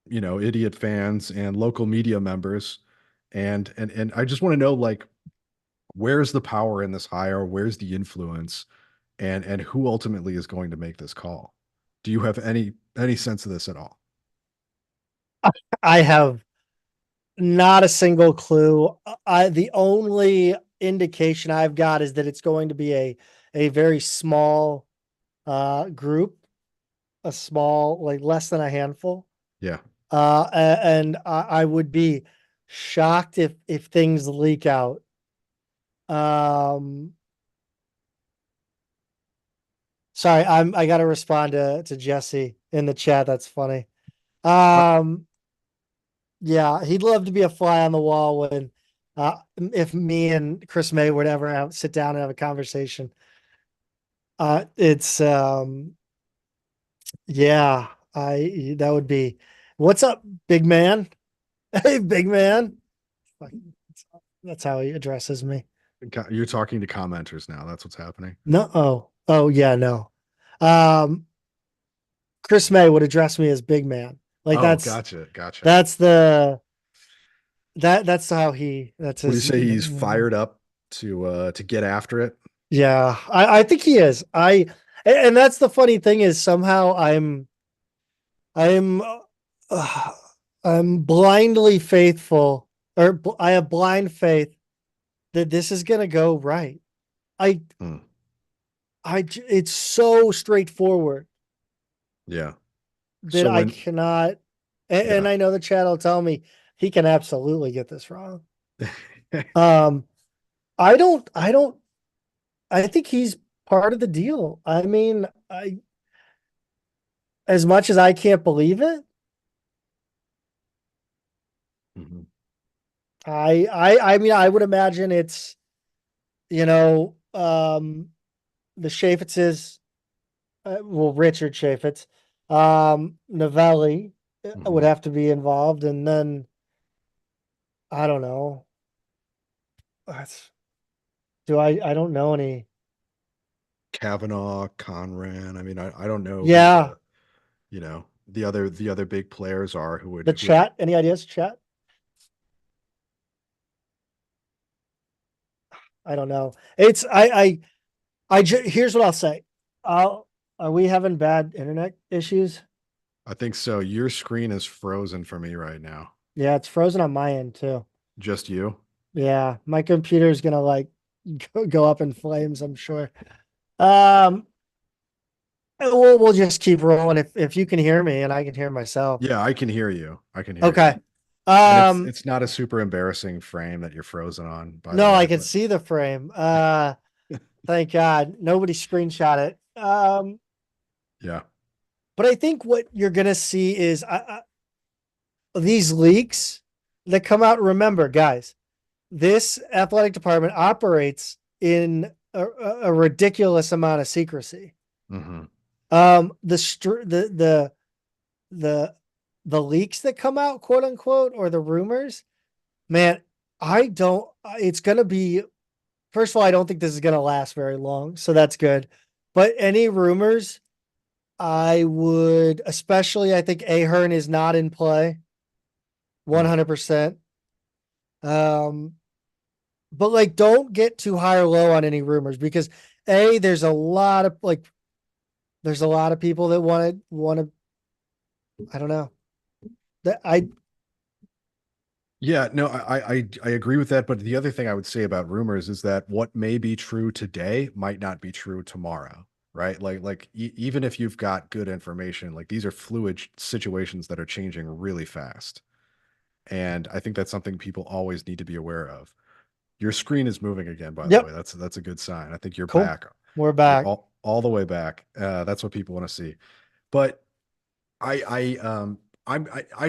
idiot fans and local media members, and I just want to know, like, where's the power in this hire? Where's the influence? And who ultimately is going to make this call? Do you have any sense of this at all? I have not a single clue. The only indication I've got is that it's going to be a very small group, a small like less than a handful. Yeah. And I would be shocked if things leak out. Um, sorry, I got to respond to Jesse in the chat. That's funny. Um, yeah, he'd love to be a fly on the wall when, if me and Chris May would ever sit down and have a conversation. It's yeah, I that would be. What's up, big man? Hey, big man. That's how he addresses me. You're talking to commenters now. That's what's happening. No, oh yeah, no. Um, Chris May would address me as big man. Like Oh, gotcha. Gotcha. that's the that's how he that's Would you his say he's fired up to get after it? yeah, I think he is. And that's the funny thing is somehow I'm uh, I'm blindly faithful I have blind faith that this is gonna go right. I Hmm. it's so straightforward Yeah. that So I when cannot and yeah. I know the chat will tell me he can absolutely get this wrong. Um I don't I think he's part of the deal. I mean, I as much as I can't believe it, Mhm. I mean I would imagine it's you know the Chafitzes well Richard Chaffetz Novelli would Mhm. have to be involved and then I don't know. That's I don't know any. Kavanaugh, Conran. I mean, I don't know who Yeah, the other big players are the who would chat. Any ideas, chat? I don't know. It's here's what I'll say. I'll are we having bad internet issues? I think so. Your screen is frozen for me right now. Yeah, it's frozen on my end too. Just you? Yeah, my computer's gonna like go up in flames, I'm sure. Um We'll just keep rolling if you can hear me and I can hear myself. Yeah, I can hear you. I can hear you. Okay. And Um, it's not a super embarrassing frame that you're frozen on, by the no, I way, can but see the frame. Thank God nobody screenshot it. yeah. But I think what you're gonna see is these leaks that come out. Remember, guys, this athletic department operates in a ridiculous amount of secrecy. Hmm. The the the leaks that come out, quote unquote, or the rumors, man, I don't. It's gonna be. First of all, I don't think this is gonna last very long, so that's good. But any rumors, I would, especially, I think Ahern is not in play, 100%. Um, but like, don't get too high or low on any rumors because there's a lot of there's a lot of people that want to. I don't know that I Yeah, no, I agree with that. But the other thing I would say about rumors is that what may be true today might not be true tomorrow, right? Even if you've got good information, like these are fluid situations that are changing really fast. And I think that's something people always need to be aware of. Your screen is moving again, by the way. Yep, That's a good sign. I think you're cool. back. We're You're back. all the way back. That's what people want to see. But I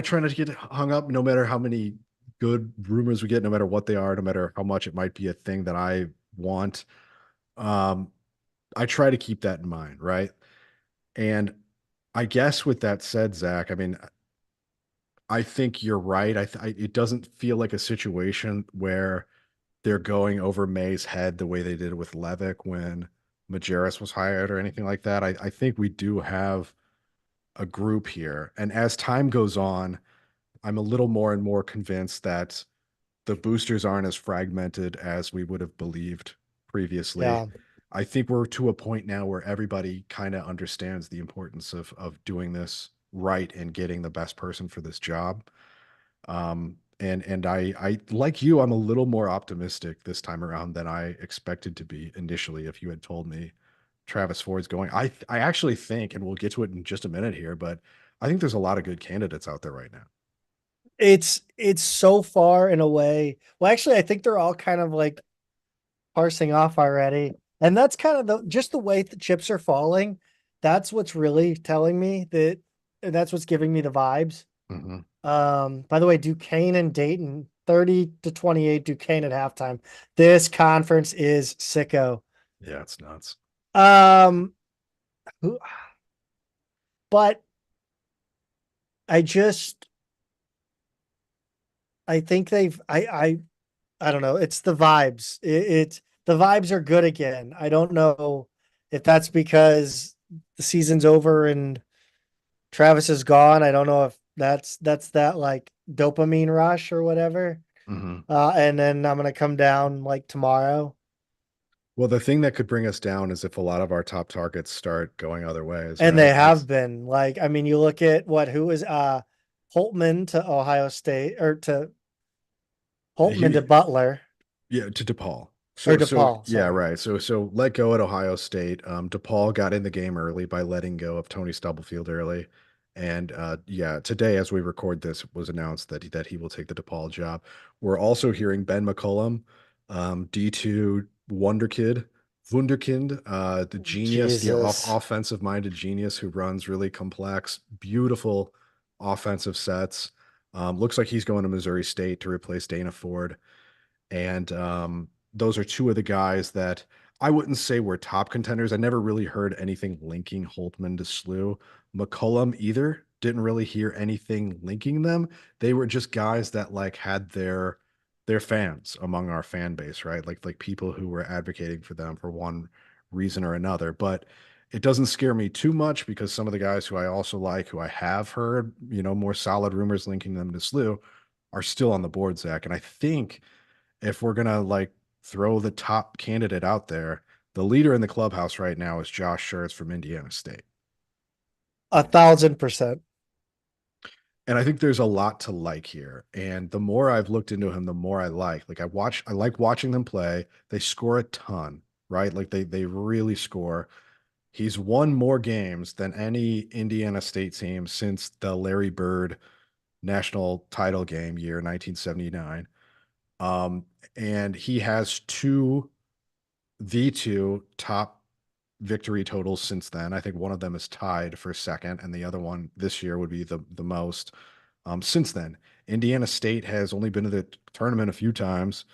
try not to get hung up no matter how many good rumors we get, no matter what they are, no matter how much it might be a thing that I want. Um, I try to keep that in mind, right? And I guess with that said, Zach, I mean, I think you're right. It doesn't feel like a situation where they're going over May's head the way they did with Levick when Majerus was hired or anything like that. I think we do have a group here. And as time goes on, I'm a little more and more convinced that the boosters aren't as fragmented as we would have believed previously. Yeah, I think we're to a point now where everybody kind of understands the importance of doing this right and getting the best person for this job. And I like you, I'm a little more optimistic this time around than I expected to be initially. If you had told me Travis Ford's going, I actually think, and we'll get to it in just a minute here, but I think there's a lot of good candidates out there right now. it's so far in a way. Well, actually, I think they're all kind of like parsing off already, and that's kind of just the way the chips are falling. That's what's really telling me that, and that's what's giving me the vibes. Hmm. By the way, Duquesne and Dayton, 30-28 Duquesne at halftime. This conference is sicko. Yeah, it's nuts. Um, who- but I just I think I don't know. It's the vibes. The vibes are good again. I don't know if that's because the season's over and Travis is gone. I don't know if that's that like dopamine rush or whatever. Hmm. And then I'm gonna come down like tomorrow. Well, the thing that could bring us down is if a lot of our top targets start going other ways, And they right? have been like, I mean, you look at who was Holtman to Ohio State or to Holtman to He, Butler yeah, to DePaul. or So DePaul, yeah, sorry. right. So let go at Ohio State. DePaul got in the game early by letting go of Tony Stubblefield early. And yeah, today as we record this, it was announced that he will take the DePaul job. We're also hearing Ben McCullum, D2 wonder kid, Wunderkind, the genius, the Jesus. offensive minded genius who runs really complex, beautiful offensive sets. Looks like he's going to Missouri State to replace Dana Ford. And those are two of the guys that I wouldn't say were top contenders. I never really heard anything linking Holtman to SLU. McCullum either. Didn't really hear anything linking them. They were just guys that like had their fans among our fan base, right? Like people who were advocating for them for one reason or another. But it doesn't scare me too much because some of the guys who I also like, who I have heard, more solid rumors linking them to SLU, are still on the board, Zach. And I think if we're gonna like throw the top candidate out there, the leader in the clubhouse right now is Josh Scherz from Indiana State. 1,000%. And I think there's a lot to like here. And the more I've looked into him, the more I like. I like watching them play. They score a ton, right? Like they really score. He's won more games than any Indiana State team since the Larry Bird national title game year 1979. Um, and he has the two top victory totals since then. I think one of them is tied for second, and the other one this year would be the most. Since then, Indiana State has only been to the tournament a few times.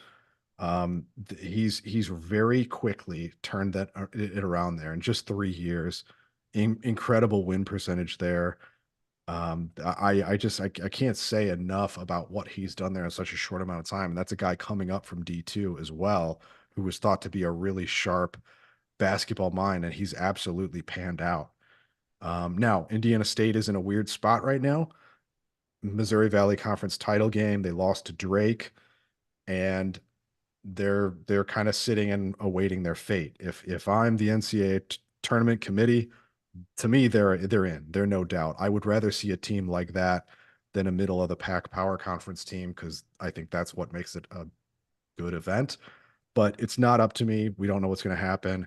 He's very quickly turned it around there in just 3 years. Incredible win percentage there. I can't say enough about what he's done there in such a short amount of time. And that's a guy coming up from D2 as well, who was thought to be a really sharp basketball mind, and he's absolutely panned out. Now, Indiana State is in a weird spot right now. Missouri Valley Conference title game. They lost to Drake, and they're kind of sitting and awaiting their fate. If I'm the NCAA tournament committee, to me they're in. They're no doubt. I would rather see a team like that than a middle of the pack power conference team, because I think that's what makes it a good event. But it's not up to me. We don't know what's going to happen.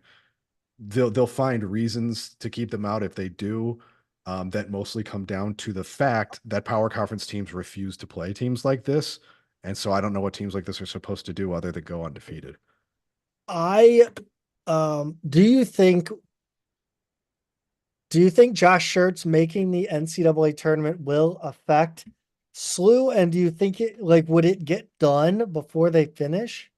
They'll find reasons to keep them out if they do. That mostly come down to the fact that power conference teams refuse to play teams like this. And so I don't know what teams like this are supposed to do other than go undefeated. I do you think Josh Schertz making the NCAA tournament will affect SLU? And do you think would it get done before they finish?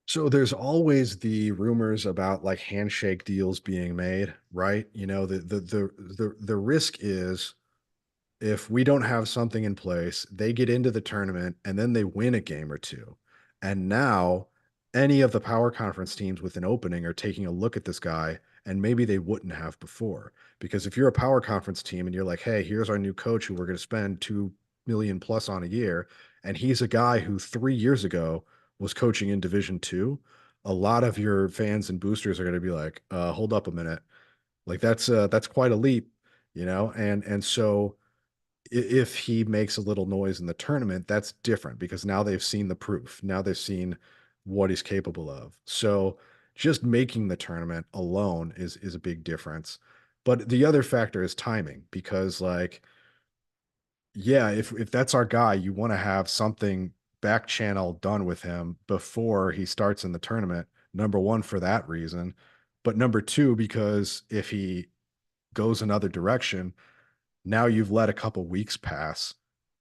So there's always the rumors about like handshake deals being made, right? You know, the risk is if we don't have something in place, they get into the tournament and then they win a game or two. And now any of the power conference teams with an opening are taking a look at this guy, and maybe they wouldn't have before. Because if you're a power conference team and you're like, hey, here's our new coach who we're going to spend 2 million plus on a year, and he's a guy who 3 years ago was coaching in Division 2, a lot of your fans and boosters are going to be like, hold up a minute. Like that's quite a leap, you know? And so if he makes a little noise in the tournament, that's different because now they've seen the proof. Now they've seen what he's capable of. So just making the tournament alone is a big difference. But the other factor is timing, because like, yeah, if that's our guy, you want to have something back channel done with him before he starts in the tournament. Number one, for that reason. But number two, because if he goes another direction, now you've let a couple weeks pass,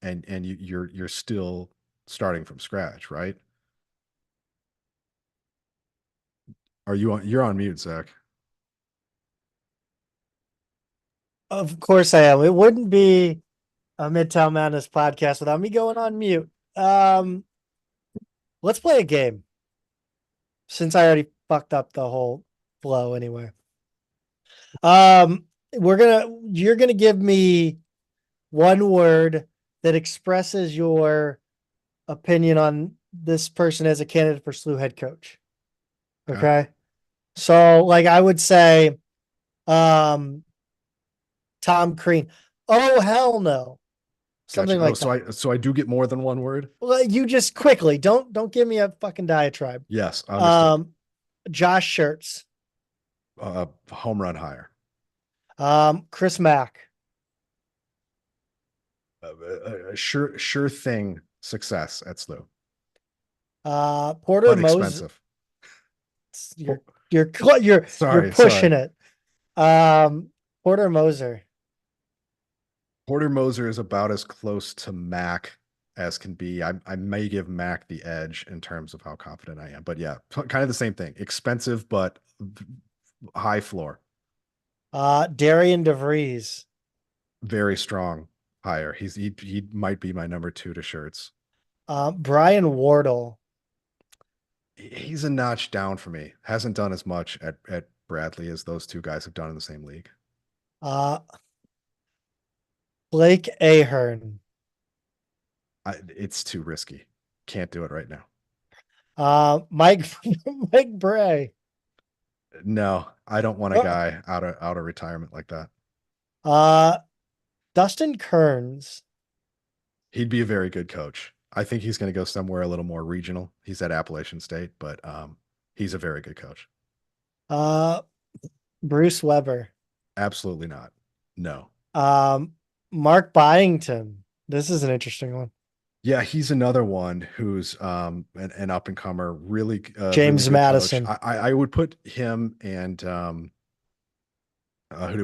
and you're still starting from scratch, right? You're on mute, Zach. Of course I am. It wouldn't be a Midtown Madness podcast without me going on mute. Let's play a game since I already fucked up the whole flow anyway. You're gonna give me one word that expresses your opinion on this person as a candidate for SLU head coach. Okay. Okay. So like I would say, um, Tom Crean. Oh, hell no. Something Gotcha. Oh, like that. so I do get more than one word? Well, you just quickly don't give me a fucking diatribe. Yes, understood. Josh Schertz, Home run higher. Chris Mack, Sure thing success at SLU, Porter but Moses. expensive. You're you're Sorry, pushing sorry. it. Porter Moser. Porter Moser is about as close to Mac as can be. I may give Mac the edge in terms of how confident I am, but yeah, kind of the same thing. Expensive, but high floor. Darian DeVries. Very strong higher. He might be my number two to Shirts. Brian Wardle. He's a notch down for me. Hasn't done as much at Bradley as those two guys have done in the same league. Uh, Blake Ahern. It's too risky. Can't do it right now. Mike Mike Bray. No, I don't want a guy out of retirement like that. Uh, Dustin Kearns. He'd be a very good coach. I think he's going to go somewhere a little more regional. He's at Appalachian State, but he's a very good coach. Uh, Bruce Weber. Absolutely not. No. Um, Mark Byington. This is an interesting one. Yeah, he's another one who's an up and comer, really James good coach. Madison. I would put him and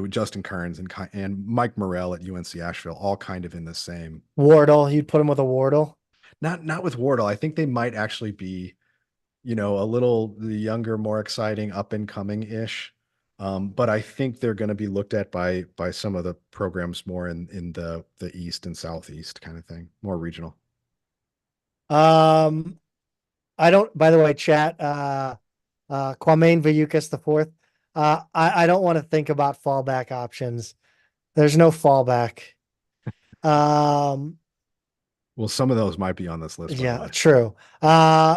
Justin Kearns and Mike Morrell at UNC Asheville all kind of in the same. Wardle. You'd put him with a Wardle. Not with Wardle. I think they might actually be, a little the younger, more exciting, up and coming ish. But I think they're going to be looked at by some of the programs more in the East and Southeast kind of thing, more regional. Um, I don't, by the way, chat, Kwame Vayukas the fourth. I don't want to think about fallback options. There's no fallback. Um, Well, some of those might be on this list, by the yeah, way. true.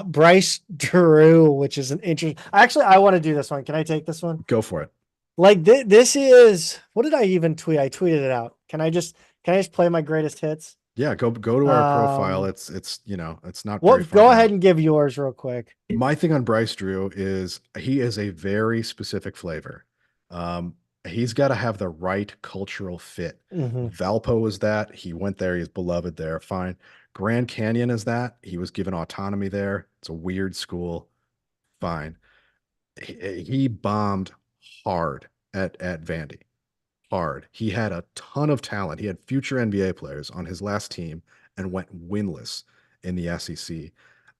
Bryce Drew, which is an interesting. Actually, I want to do this one. Can I take this one? Go for it. Like this is what did I even tweet? I tweeted it out. Can I just play my greatest hits? Yeah, go to our profile. Um, It's not very what? far Go ahead down. and give yours real quick. My thing on Bryce Drew is he is a very specific flavor. Um, he's got to have the right cultural fit. Hmm. Valpo is that. He went there. He's beloved there. Fine. Grand Canyon is that. He was given autonomy there. It's a weird school. Fine. He bombed hard at Vandy. Hard. He had a ton of talent. He had future NBA players on his last team and went winless in the SEC.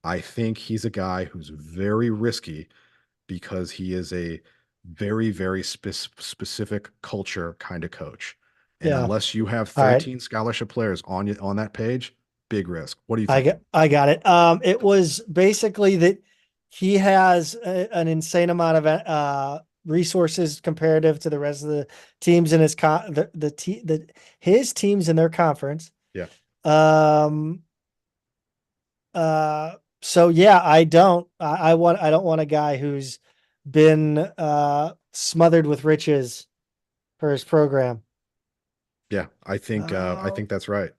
I think he's a guy who's very risky because he is a very specific culture kind of coach. And Yeah. unless you have All right. 13 scholarship players on that page, big risk. What do you I think? got it. It was basically that he has an insane amount of resources comparative to the rest of the teams in his his teams in their conference. Yeah. Um. So yeah, I don't want a guy who's been smothered with riches for his program. Yeah, I Uh, think that's right.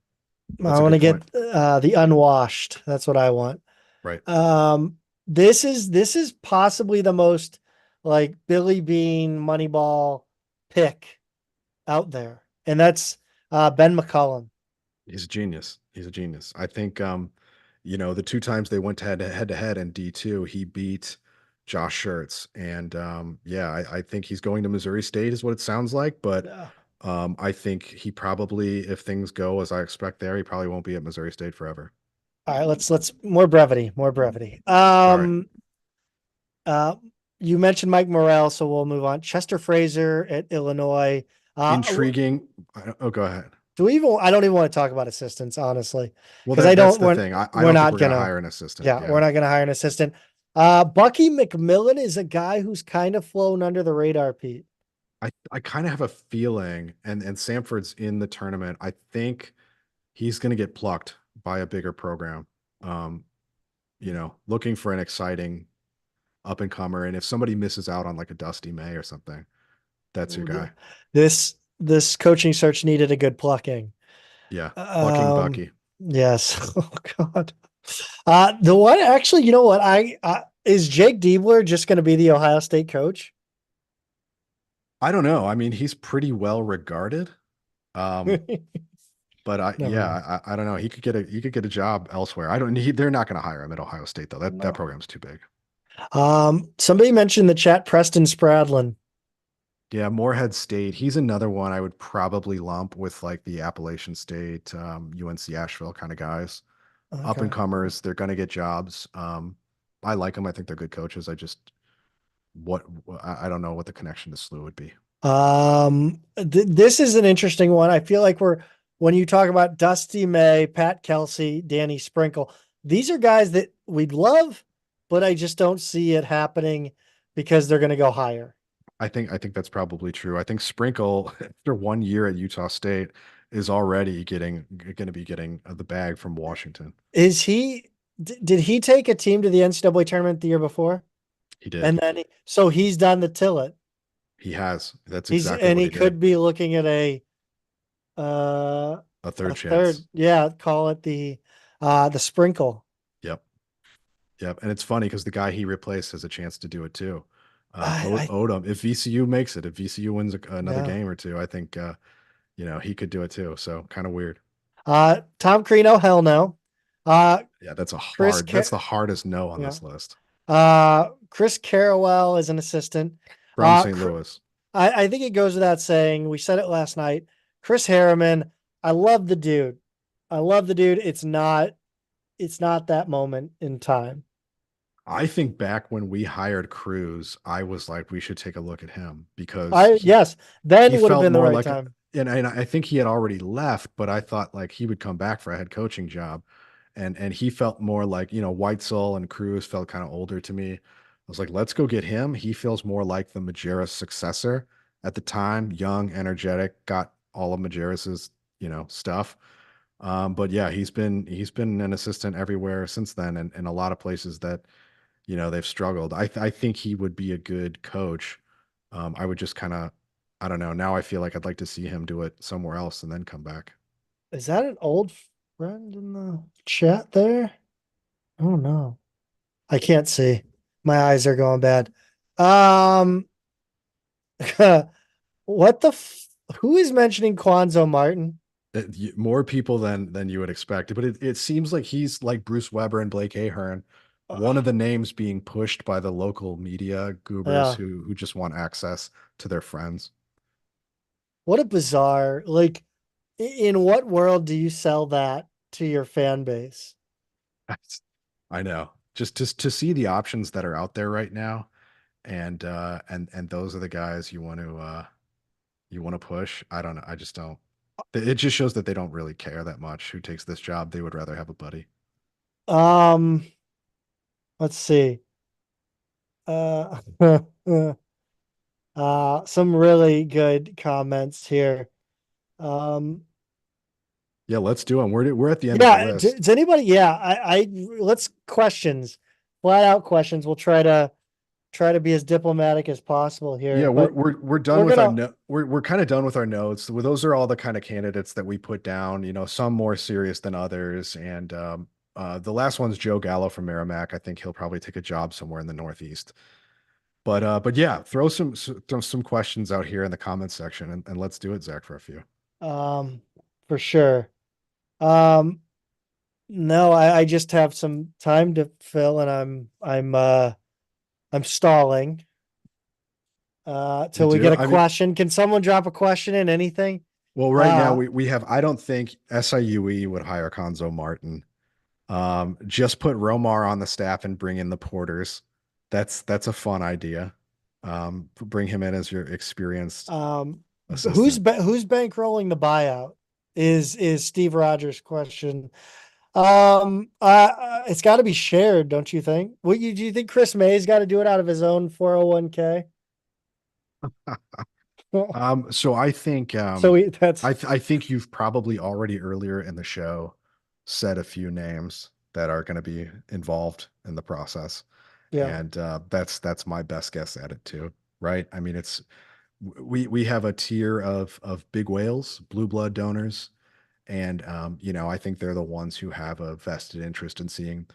That's I a want good to get point. the unwashed. That's what I want. Right. This is possibly the most like Billy Bean Moneyball pick out there, and that's Ben McCullum. He's a genius. He's a genius. I think the two times they went head to head in D2, he beat Josh Schertz. And yeah, I think he's going to Missouri State is what it sounds like, but Yeah. I think he probably, if things go as I expect there, he probably won't be at Missouri State forever. All right, let's more brevity, more brevity. All right. Uh, you mentioned Mike Morrell, so we'll move on. Chester Fraser at Illinois. Intriguing. Oh, go ahead. Do we even? I don't even want to talk about assistants, honestly, Well, because I that's don't. the We're thing. I we're don't think not we're gonna gonna. hire an assistant. Yeah, we're Yeah. not gonna hire an assistant. Bucky McMillan is a guy who's kind of flown under the radar, Pete. I kind of have a feeling, and Samford's in the tournament. I think he's going to get plucked by a bigger program. Um, looking for an exciting up and comer. And if somebody misses out on like a Dusty May or something, that's your guy. This coaching search needed a good plucking. Yeah, plucking Um, Bucky. yes. Oh God. The one actually, you know what? Is Jake Diebler just going to be the Ohio State coach? I don't know. I mean, he's pretty well regarded. Um, Never but mind. I don't know. He could get a job elsewhere. I don't need. They're not going to hire him at Ohio State though. That No. program's too big. Somebody mentioned the chat Preston Spradlin. Yeah, Morehead State. He's another one I would probably lump with like the Appalachian State, UNC Asheville kind of guys. Up and Okay. comers, they're going to get jobs. I like them. I think they're good coaches. What I don't know what the connection to SLU would be. This is an interesting one. I feel like when you talk about Dusty May, Pat Kelsey, Danny Sprinkle, these are guys that we'd love, but I just don't see it happening because they're going to go higher. I think that's probably true. I think Sprinkle, after 1 year at Utah State, is already going to be getting the bag from Washington. Did he take a team to the NCAA tournament the year before? He did. And then, so he's done the Tillet. He has. That's He's, exactly and what he he did. could be looking at uh, A a third third. chance. Yeah. Call it the Sprinkle. Yep. Yep. And it's funny because the guy he replaced has a chance to do it too. I Odom. If VCU makes it, if VCU wins another yeah. game or two, I think he could do it too. So kind of weird. Tom Crino, hell no. Uh, Yeah, that's Chris, that's the hardest no on yeah. this list Chris Carrawell is an assistant. from Uh, St. Cr- Louis. I think it goes without saying. We said it last night. Chris Harriman, I love the dude. I love the dude. It's not that moment in time. I think back when we hired Cruz, I was like, we should take a look at him because Yes, he then would have felt been the more right like, time. and I think he had already left, but I thought like he would come back for a head coaching job, and he felt more like Weitzel and Cruz felt kind of older to me. I was like, let's go get him. He feels more like the Majerus successor at the time, young, energetic, got all of Majerus's stuff. But yeah, he's been an assistant everywhere since then, and in a lot of places that they've struggled. I think he would be a good coach. I would just kind of, I don't know. Now I feel like I'd like to see him do it somewhere else and then come back. Is that an old friend in the chat there? Oh no. I can't see. My eyes are going bad. Um, what the who is mentioning Quanzo Martin? More people than you would expect, but it seems like he's like Bruce Weber and Blake Ahern, one of Ugh, the names being pushed by the local media goobers yeah. who just want access to their friends. What a bizarre, like, in what world do you sell that to your fan base? I know. Just to see the options that are out there right now, and those are the guys you want to push. I don't know. I just don't. It just shows that they don't really care that much who takes this job. They would rather have a buddy. Um, let's see. Uh, some really good comments here. Um, Yeah, let's do them. We're at the end of the yeah, list. does anybody? Yeah, let's questions, flat out questions. We'll try to be as diplomatic as possible here, Yeah, we're but we're we're done we're with our gonna no we're kind of done with our notes. Well, those are all the kind of candidates that we put down, some more serious than others. And the last one's Joe Gallo from Merrimack. I think he'll probably take a job somewhere in the Northeast. But yeah, throw some questions out here in the comments section and let's do it, Zach, for a few. um for sure. Um, no, I just have some time to fill, and I'm stalling You till we get do? a I mean, question. Can someone drop a question in anything? well, right now Uh, we have, I don't think SIUE would hire Conzo Martin. Just put Romar on the staff and bring in the porters. That's a fun idea. Bring him in as your experienced um, assistant. who's bankrolling the buyout? Is Steve Rogers' question. It's got to be shared, don't you think? Do you think Chris May's got to do it out of his own 401k? So I think That's I think you've probably already earlier in the show said a few names that are going to be involved in the process, yeah. and that's my best guess at it too. Right? I mean, we have a tier of big whales, blue blood donors, and I think they're the ones who have a vested interest in seeing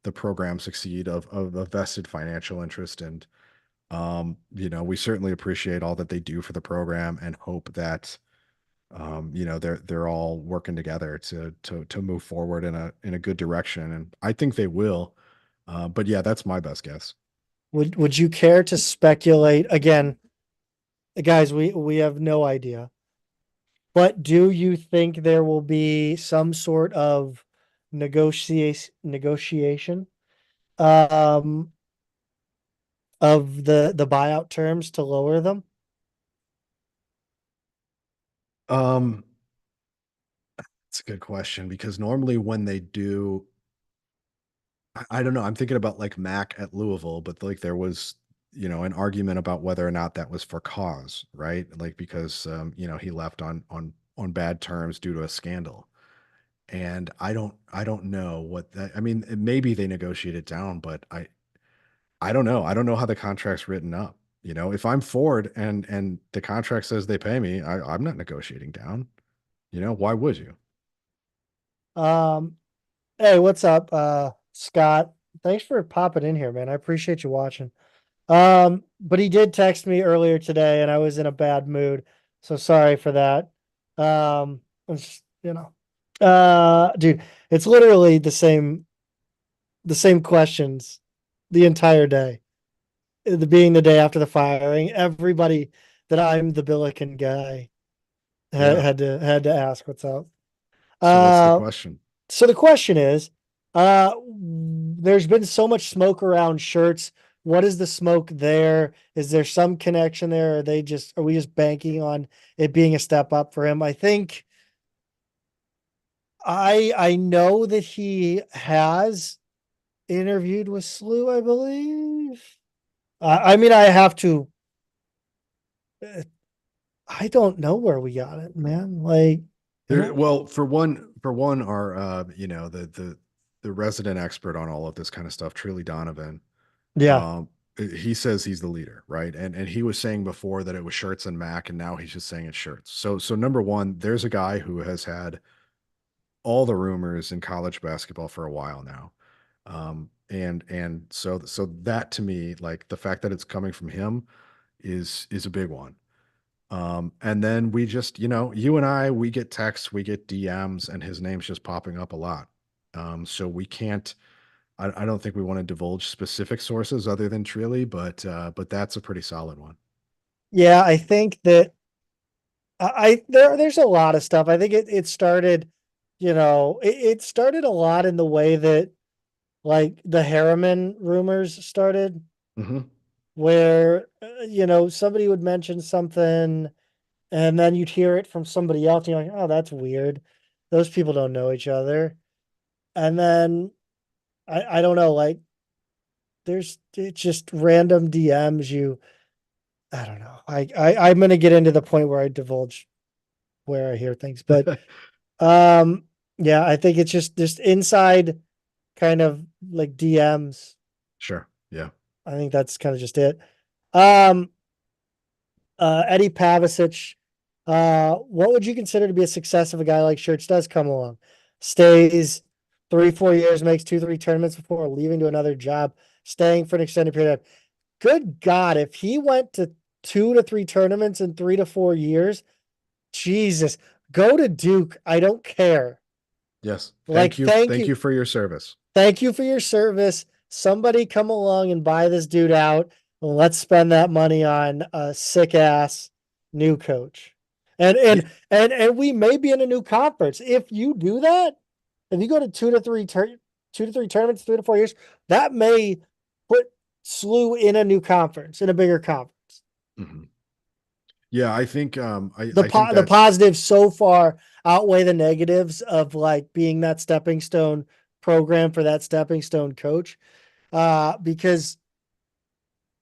the program succeed, of a vested financial interest. And we certainly appreciate all that they do for the program and hope that they're all working together to move forward in a good direction. And I think they will. But yeah, that's my best guess. Would you care to speculate again, guys? We have no idea. But do you think there will be some sort of negotiation um of the buyout terms to lower them? Um, it's a good question because normally when they do, I don't know. I'm thinking about like Mac at Louisville, but like there was, an argument about whether or not that was for cause, right? Like because he left on bad terms due to a scandal. And I don't know what that, I mean, maybe they negotiate it down, but I don't know. I don't know how the contract's written up. If I'm Ford and the contract says they pay me, I'm not negotiating down. Why would you? Um, hey, what's up, Scott? Thanks for popping in here, man. I appreciate you watching. Um, but he did text me earlier today and I was in a bad mood. So sorry for that. It's just, dude, it's literally the same questions the entire day. The being the day after the firing, everybody that I'm the Billiken guy Yeah. had to ask what's up. So what's the Uh, question? so the question is, there's been so much smoke around shirts. What is the smoke there? Is there some connection there? Are we just banking on it being a step up for him? I think I know that he has interviewed with Slew, I believe. I mean, I have to. uh, I don't know where we got it, man. Like, I There, don't. well, for one, our the resident expert on all of this kind of stuff, Trilly Donovan, Yeah, um, he says he's the leader, right? And he was saying before that it was shirts and Mac, and now he's just saying it's shirts. So number one, there's a guy who has had all the rumors in college basketball for a while now. And so that to me, like the fact that it's coming from him is a big one. And then we just, you and I, we get texts, we get DMs, and his name's just popping up a lot. So we can't. I don't think we want to divulge specific sources other than Trilly, but that's a pretty solid one. yeah. I think that there's a lot of stuff. I think it started, it started a lot in the way that like the Harriman rumors started, Hmm. where somebody would mention something and then you'd hear it from somebody else, and you're like, oh, that's weird. Those people don't know each other. And then I don't know, like it's just random DMs I don't know. I'm gonna get into the point where I divulge where I hear things, but Um, yeah, I think it's just inside kind of like DMs. Sure. Yeah. I think that's kind of just it. Um, Eddie Pavicic, what would you consider to be a success if a guy like Shirts does come along, stays 3, 4 years, makes 2, 3 tournaments before leaving to another job, staying for an extended period of time? Good God, if he went to 2 to 3 tournaments in 3 to 4 years, Jesus, go to Duke. I don't care. Yes. Like, Thank you for your service. thank you for your service. Somebody come along and buy this dude out. Let's spend that money on a sick ass new coach. And Yeah. and we may be in a new conference. If you do that, if you go to 2 to 3 tournaments, 3 to 4 years, that may put SLU in a new conference, in a bigger conference. Mhm. Yeah. I think The I think the that's positives so far outweigh the negatives of like being that stepping stone program for that stepping stone coach. Because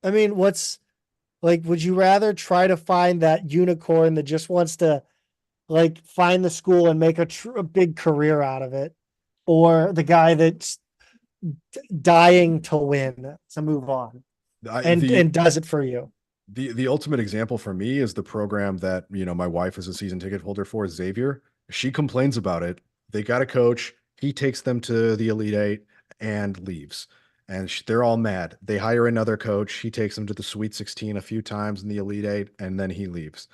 I mean, what's like, would you rather try to find that unicorn that just wants to like find the school and make a big career out of it, or the guy that's dying to win to move on I, and does it for you? the ultimate example for me is the program that my wife is a season ticket holder for, Xavier. She complains about it. They got a coach. He takes them to the Elite Eight and leaves, and they're all mad. They hire another coach. He takes them to the Sweet 16 a few times in the Elite Eight, and then he leaves.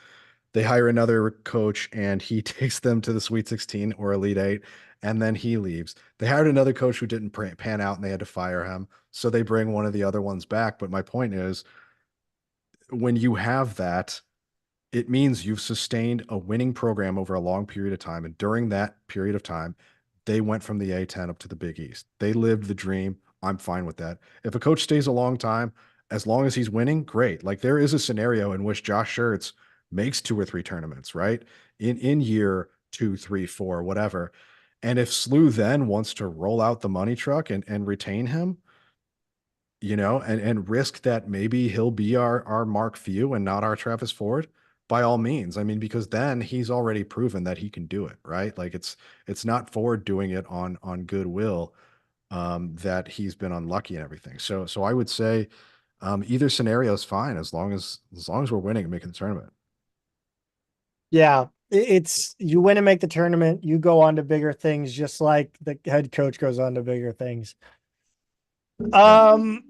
They hire another coach, and he takes them to the Sweet 16 or Elite Eight, and then he leaves. They hired another coach who didn't pan out, and they had to fire him. So they bring one of the other ones back. But my point is, when you have that, it means you've sustained a winning program over a long period of time. And during that period of time, they went from the A10 up to the Big East. They lived the dream. I'm fine with that. If a coach stays a long time, as long as he's winning, great. Like there is a scenario in which Josh Schertz makes 2 or 3 tournaments, right? In year 2, 3, 4, whatever. And if SLU then wants to roll out the money truck and retain him, and risk that maybe he'll be our Mark Few and not our Travis Ford, by all means. I mean, because then he's already proven that he can do it, right? Like it's not Ford doing it on goodwill, that he's been unlucky and everything. So I would say either scenario is fine as long as we're winning and making the tournament. Yeah, it's you win and make the tournament, you go on to bigger things, just like the head coach goes on to bigger things. Yeah. Um,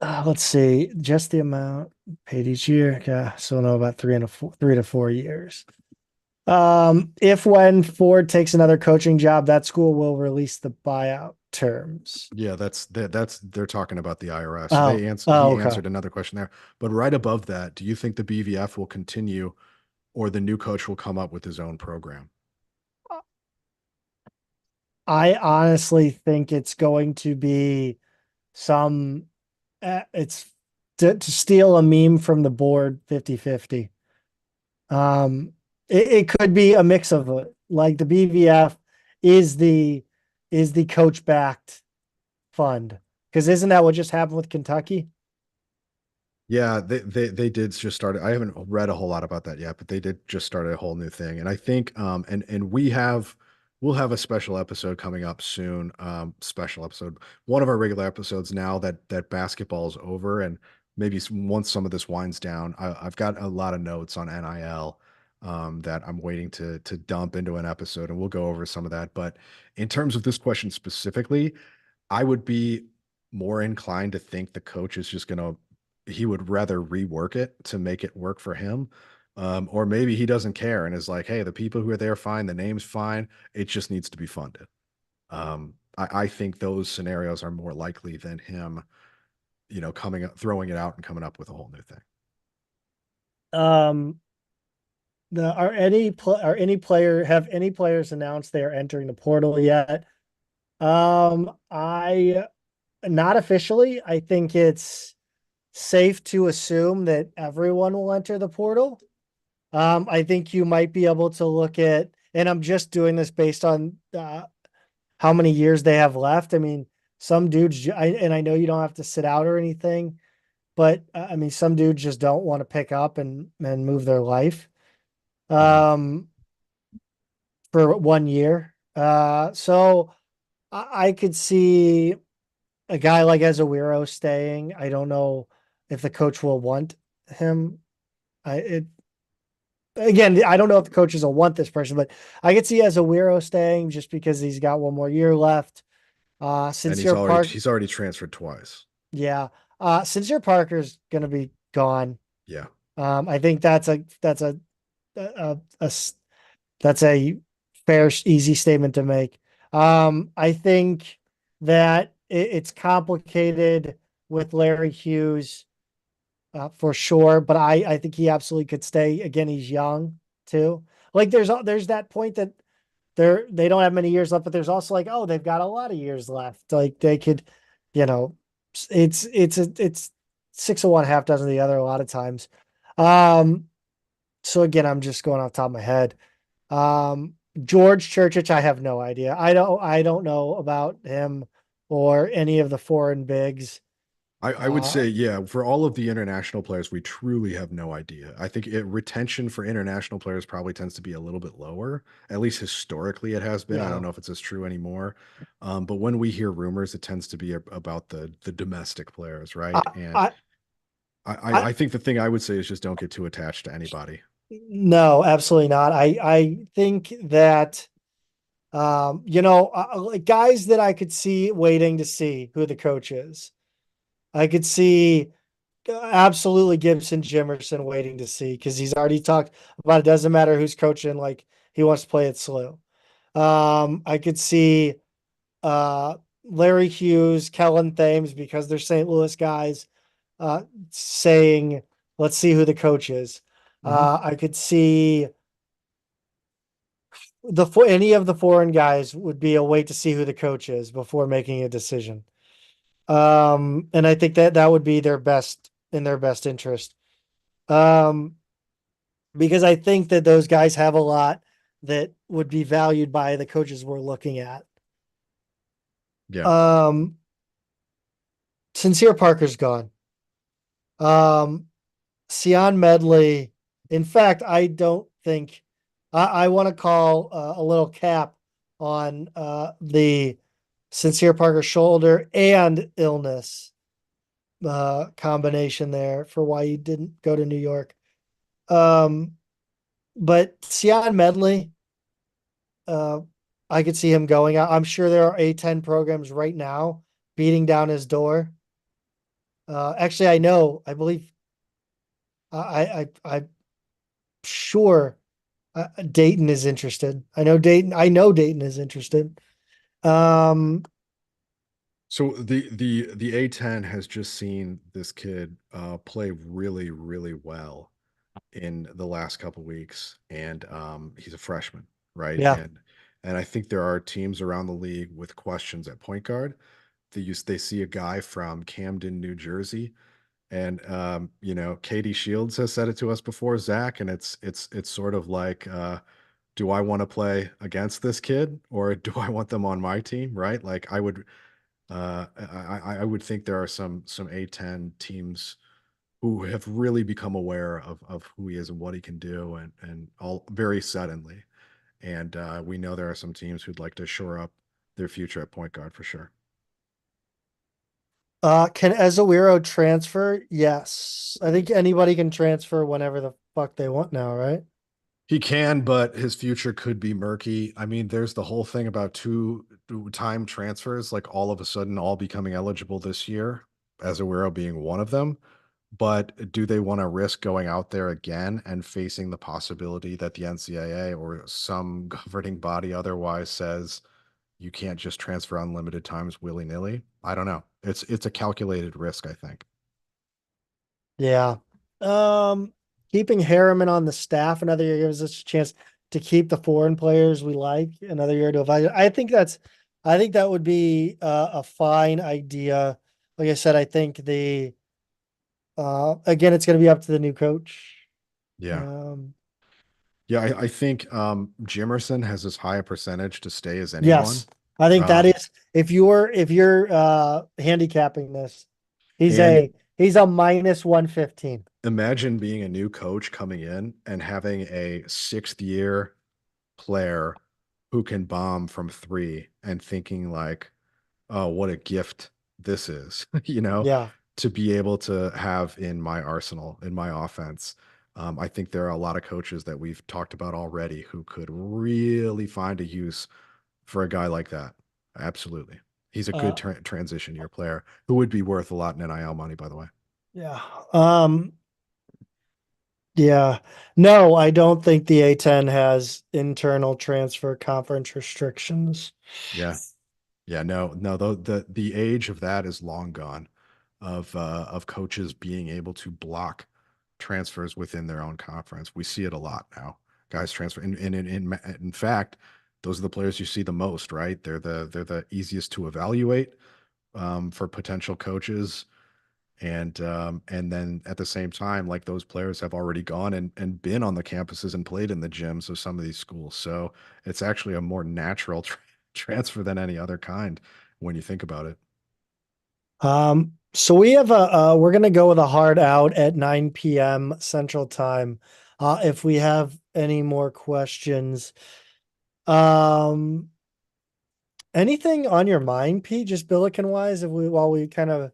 let's see, just the amount paid each year. Yeah, so no, about 3 to 4 years. If when Ford takes another coaching job, that school will release the buyout terms. Yeah, that's they're talking about the IRS. Oh, He okay. answered another question there. But right above that, do you think the BVF will continue or the new coach will come up with his own program? I honestly think it's going to be some, it's to steal a meme from the board 50-50. Um, it could be a mix of it. Like the BVF is the coach backed fund. Because isn't that what just happened with Kentucky? Yeah, they did just start. I haven't read a whole lot about that yet, but they did just start a whole new thing. And I think and we'll have a special episode coming up soon. Special episode, one of our regular episodes now that basketball is over and maybe once some of this winds down, I've got a lot of notes on NIL that I'm waiting to dump into an episode, and we'll go over some of that. But in terms of this question specifically, I would be more inclined to think the coach is just gonna he would rather rework it to make it work for him. Or maybe he doesn't care and is like, hey, the people who are there fine, the name's fine. It just needs to be funded. I think those scenarios are more likely than him, coming up, throwing it out and coming up with a whole new thing. Um, are any player have any players announced they are entering the portal yet? I not officially. I think it's safe to assume that everyone will enter the portal. I think you might be able to look at, and I'm just doing this based on how many years they have left. I mean, some dudes, and I know you don't have to sit out or anything, but I mean, some dudes just don't want to pick up and move their life Mhm. um, for 1 year. So I could see a guy like Ezewiro staying. I don't know if the coach will want him. It again, I don't know if the coaches will want this person, but I could see Ezewiro staying just because he's got 1 more year left. And Sincere Park, he's already transferred twice. yeah. Sincere Parker's gonna be gone. Yeah. I think a that's a fair, easy statement to make. I think that it's complicated with Larry Hughes, for sure, but I think he absolutely could stay. Again, he's young too. Like there's that point that they don't have many years left, but there's also like, oh, they've got a lot of years left. Like they could, you know, it's 6 of one, half dozen of the other a lot of times. Um, so again, I'm just going off the top of my head. George Churchich, I have no idea. I don't know about him or any of the foreign bigs. I would Uh, say, yeah, for all of the international players, we truly have no idea. I think retention for international players probably tends to be a little bit lower. At least historically, it has been. I don't yeah. know if it's as true anymore. But when we hear rumors, it tends to be about the domestic players, I, right? And I, I, I think the thing I would say is just don't get too attached to anybody. no, absolutely not. I think that, like guys that I could see waiting to see who the coach is. I could see absolutely Gibson Jimerson waiting to see because he's already talked about it doesn't matter who's coaching, like he wants to play it slow. I could see uh Larry Hughes, Kellen Thames, because they're St. Louis guys, saying, let's see who the coach is. Mhm. I could see any of the foreign guys would be a wait to see who the coach is before making a decision. And I think that would be their best interest. Um, because I think that those guys have a lot that would be valued by the coaches we're looking at. Yeah. Um, Sincere Parker's gone. Um, Sion Medley. In fact, I don't think I want to call a little cap on the Sincere Parker shoulder and illness combination there for why he didn't go to New York. Um, but Sion Medley, uh, I could see him going. I'm sure there are A10 programs right now beating down his door. Actually, I know, I believe, I'm sure Dayton is interested. I know Dayton is interested. Um, So the A10 has just seen this kid play really, really well in the last couple weeks, and he's a freshman, right? yeah, And I think there are teams around the league with questions at point guard. They see a guy from Camden, New Jersey, and Katie Shields has said it to us before, Zach, and it's sort of like, do I want to play against this kid or do I want them on my team, right? Like I would think there are some A10 teams who have really become aware of who he is and what he can do, and all very suddenly. And we know there are some teams who'd like to shore up their future at point guard for sure. can Ezewiro transfer? Yes. I think anybody can transfer whenever the fuck they want now, right? He can, but his future could be murky. I mean, there's the whole thing about time transfers, like all of a sudden all becoming eligible this year, Azuero being one of them. But do they want to risk going out there again and facing the possibility that the NCAA or some governing body otherwise says you can't just transfer unlimited times willy-nilly? I don't know. It's a calculated risk, I think. Yeah. Um, Keeping Harriman on the staff another year gives us a chance to keep the foreign players we like another year to evaluate. I think that would be a fine idea. Like I said, I think again, it's going to be up to the new coach. Yeah. Um, Yeah, I think Jimerson has as high a percentage to stay as anyone. yes, I think that Um, is, if you're handicapping this, and he's a minus 115. imagine being a new coach coming in and having a sixth year player who can bomb from three and thinking like, oh, what a gift this is, Yeah. to be able to have in my arsenal, in my offense. I think there are a lot of coaches that we've talked about already who could really find a use for a guy like that. Absolutely. He's a good Uh, transition year player who would be worth a lot in NIL money, by the way. yeah. Yeah. No, I don't think the A10 has internal transfer conference restrictions. Yeah. Yeah, no, the age of that is long gone, of coaches being able to block transfers within their own conference. We see it a lot now. Guys transfer, in fact, those are the players you see the most, right? They're the easiest to evaluate for potential coaches, and then at the same time, like those players have already gone and been on the campuses and played in the gyms of some of these schools. So it's actually a more natural transfer than any other kind when you think about it. So we have we're gonna go with a hard out at 9 p.m. Central Time. If we have any more questions, um, anything on your mind, Pete, just Billiken wise, if we while we kind of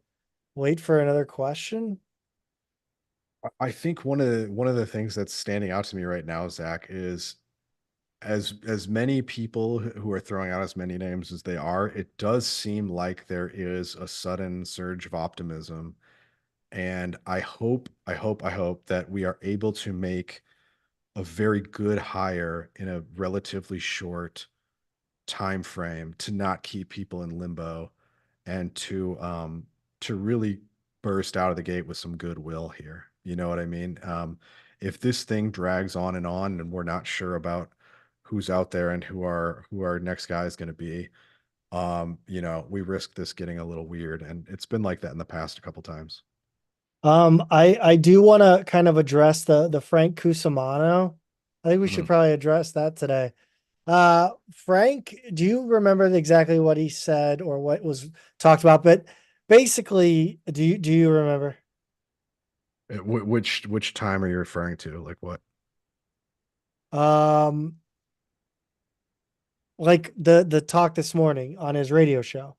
wait for another question? I think one of the things that's standing out to me right now, Zach, is as many people who are throwing out as many names as they are, it does seem like there is a sudden surge of optimism. And I hope that we are able to make a very good hire in a relatively short time frame to not keep people in limbo and to really burst out of the gate with some goodwill here. You know what I mean? If this thing drags on and we're not sure about who's out there and who our next guy is going to be, we risk this getting a little weird, and it's been like that in the past a couple times. I do want to kind of address the Frank Cusimano. I think we should Mhm. probably address that today. Frank, do you remember exactly what he said or what was talked about? But basically, do you remember? Which time are you referring to? Like what? Um, like the talk this morning on his radio show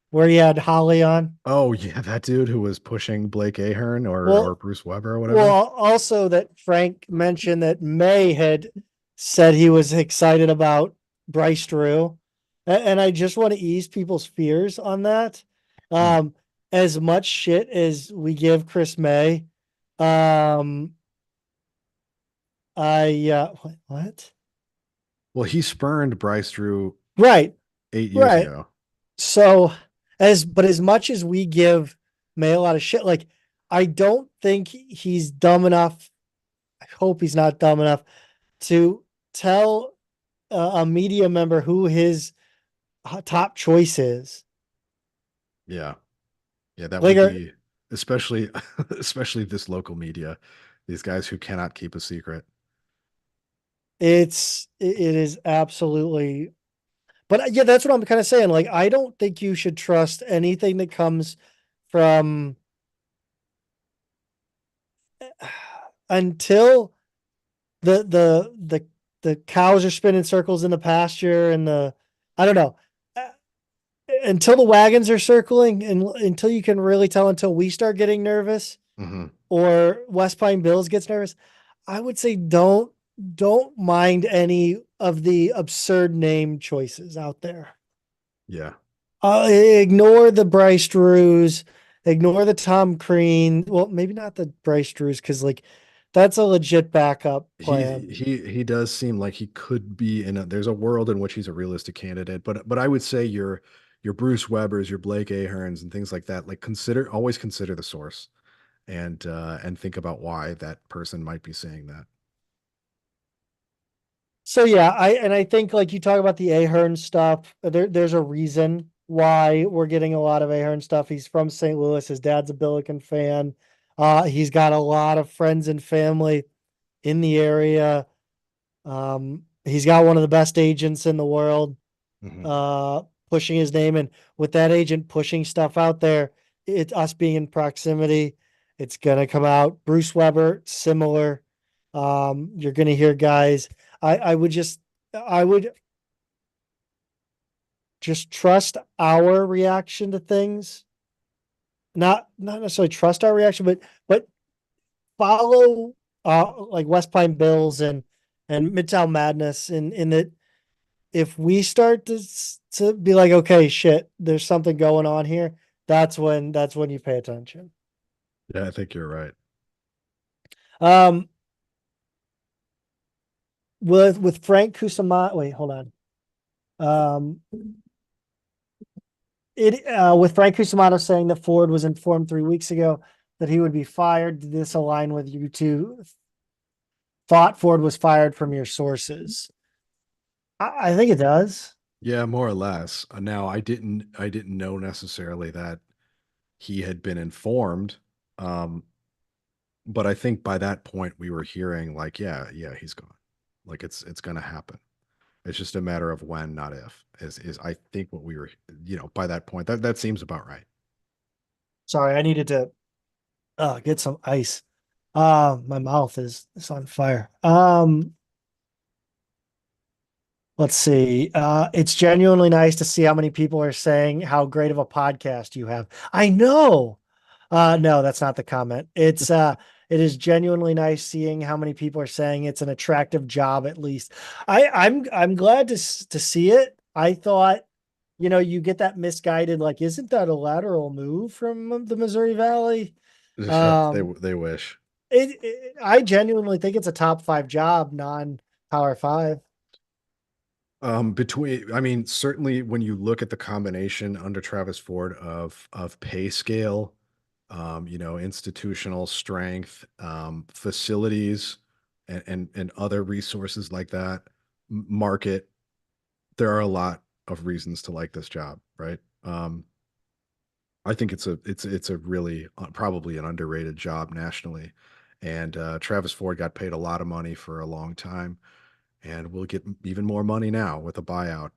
where he had Holly on. Oh yeah, that dude who was pushing Blake Ahern or Well, Bruce Weber or whatever. well, also that Frank mentioned that May had said he was excited about Bryce Drew, and I just want to ease people's fears on that. Hmm. Um, as much shit as we give Chris May, um, what? Well, he spurned Bryce Drew Right, 8 years right. ago. So but as much as we give May a lot of shit, like I don't think he's dumb enough. I hope he's not dumb enough to tell a media member who his top choice is. Yeah. Yeah, that Like, would be especially especially this local media, these guys who cannot keep a secret. it is absolutely. But yeah, that's what I'm kind of saying. Like, I don't think you should trust anything that comes from until the cows are spinning circles in the pasture and the I don't know. Uh, Until the wagons are circling and until you can really tell until we start getting nervous Hmm. or West Pine Bills gets nervous, I would say don't mind any of the absurd name choices out there. Yeah. Ignore the Bryce Drews, ignore the Tom Crean. Well, maybe not the Bryce Drews because like that's a legit backup He plan. he does seem like he could be there's a world in which he's a realistic candidate, but I would say your Bruce Webbers, your Blake Aherns and things like that, like always consider the source and think about why that person might be saying that. So yeah, I think like you talk about the Ahern stuff. There's a reason why we're getting a lot of Ahern stuff. He's from St. Louis. His dad's a Billiken fan. He's got a lot of friends and family in the area. He's got one of the best agents in the world, Hmm. uh, pushing his name. And with that agent pushing stuff out there, it's us being in proximity. It's gonna come out. Bruce Weber, similar. You're gonna hear guys. I would I would just trust our reaction to things. Not necessarily trust our reaction, but follow like West Pine Bills and Midtown Madness in that if we start to be like, okay, shit, there's something going on here, that's when you pay attention. Yeah, I think you're right. Um with Frank Kusama, wait, hold on. Um it with Frank Cusimano saying that Ford was informed 3 weeks ago that he would be fired. Did this align with you two? Thought Ford was fired from your sources. I think it does. Yeah, more or less. Now I didn't know necessarily that he had been informed. Um, but I think by that point we were hearing like, yeah, he's gone. Like it's gonna happen. It's just a matter of when, not if. Is I think what we were, by that point, that seems about right. Sorry, I needed to get some ice. My mouth is on fire. Let's see. It's genuinely nice to see how many people are saying how great of a podcast you have. I know. No, that's not the comment. It is genuinely nice seeing how many people are saying it's an attractive job at least. I'm glad to see it. I thought, you get that misguided, like, isn't that a lateral move from the Missouri Valley? They Um, they wish. I genuinely think it's a top five job, non-power five. I mean, certainly when you look at the combination under Travis Ford of pay scale, institutional strength, facilities, and other resources like that, market, there are a lot of reasons to like this job, right? I think it's a really probably an underrated job nationally, and Travis Ford got paid a lot of money for a long time and we'll get even more money now with a buyout.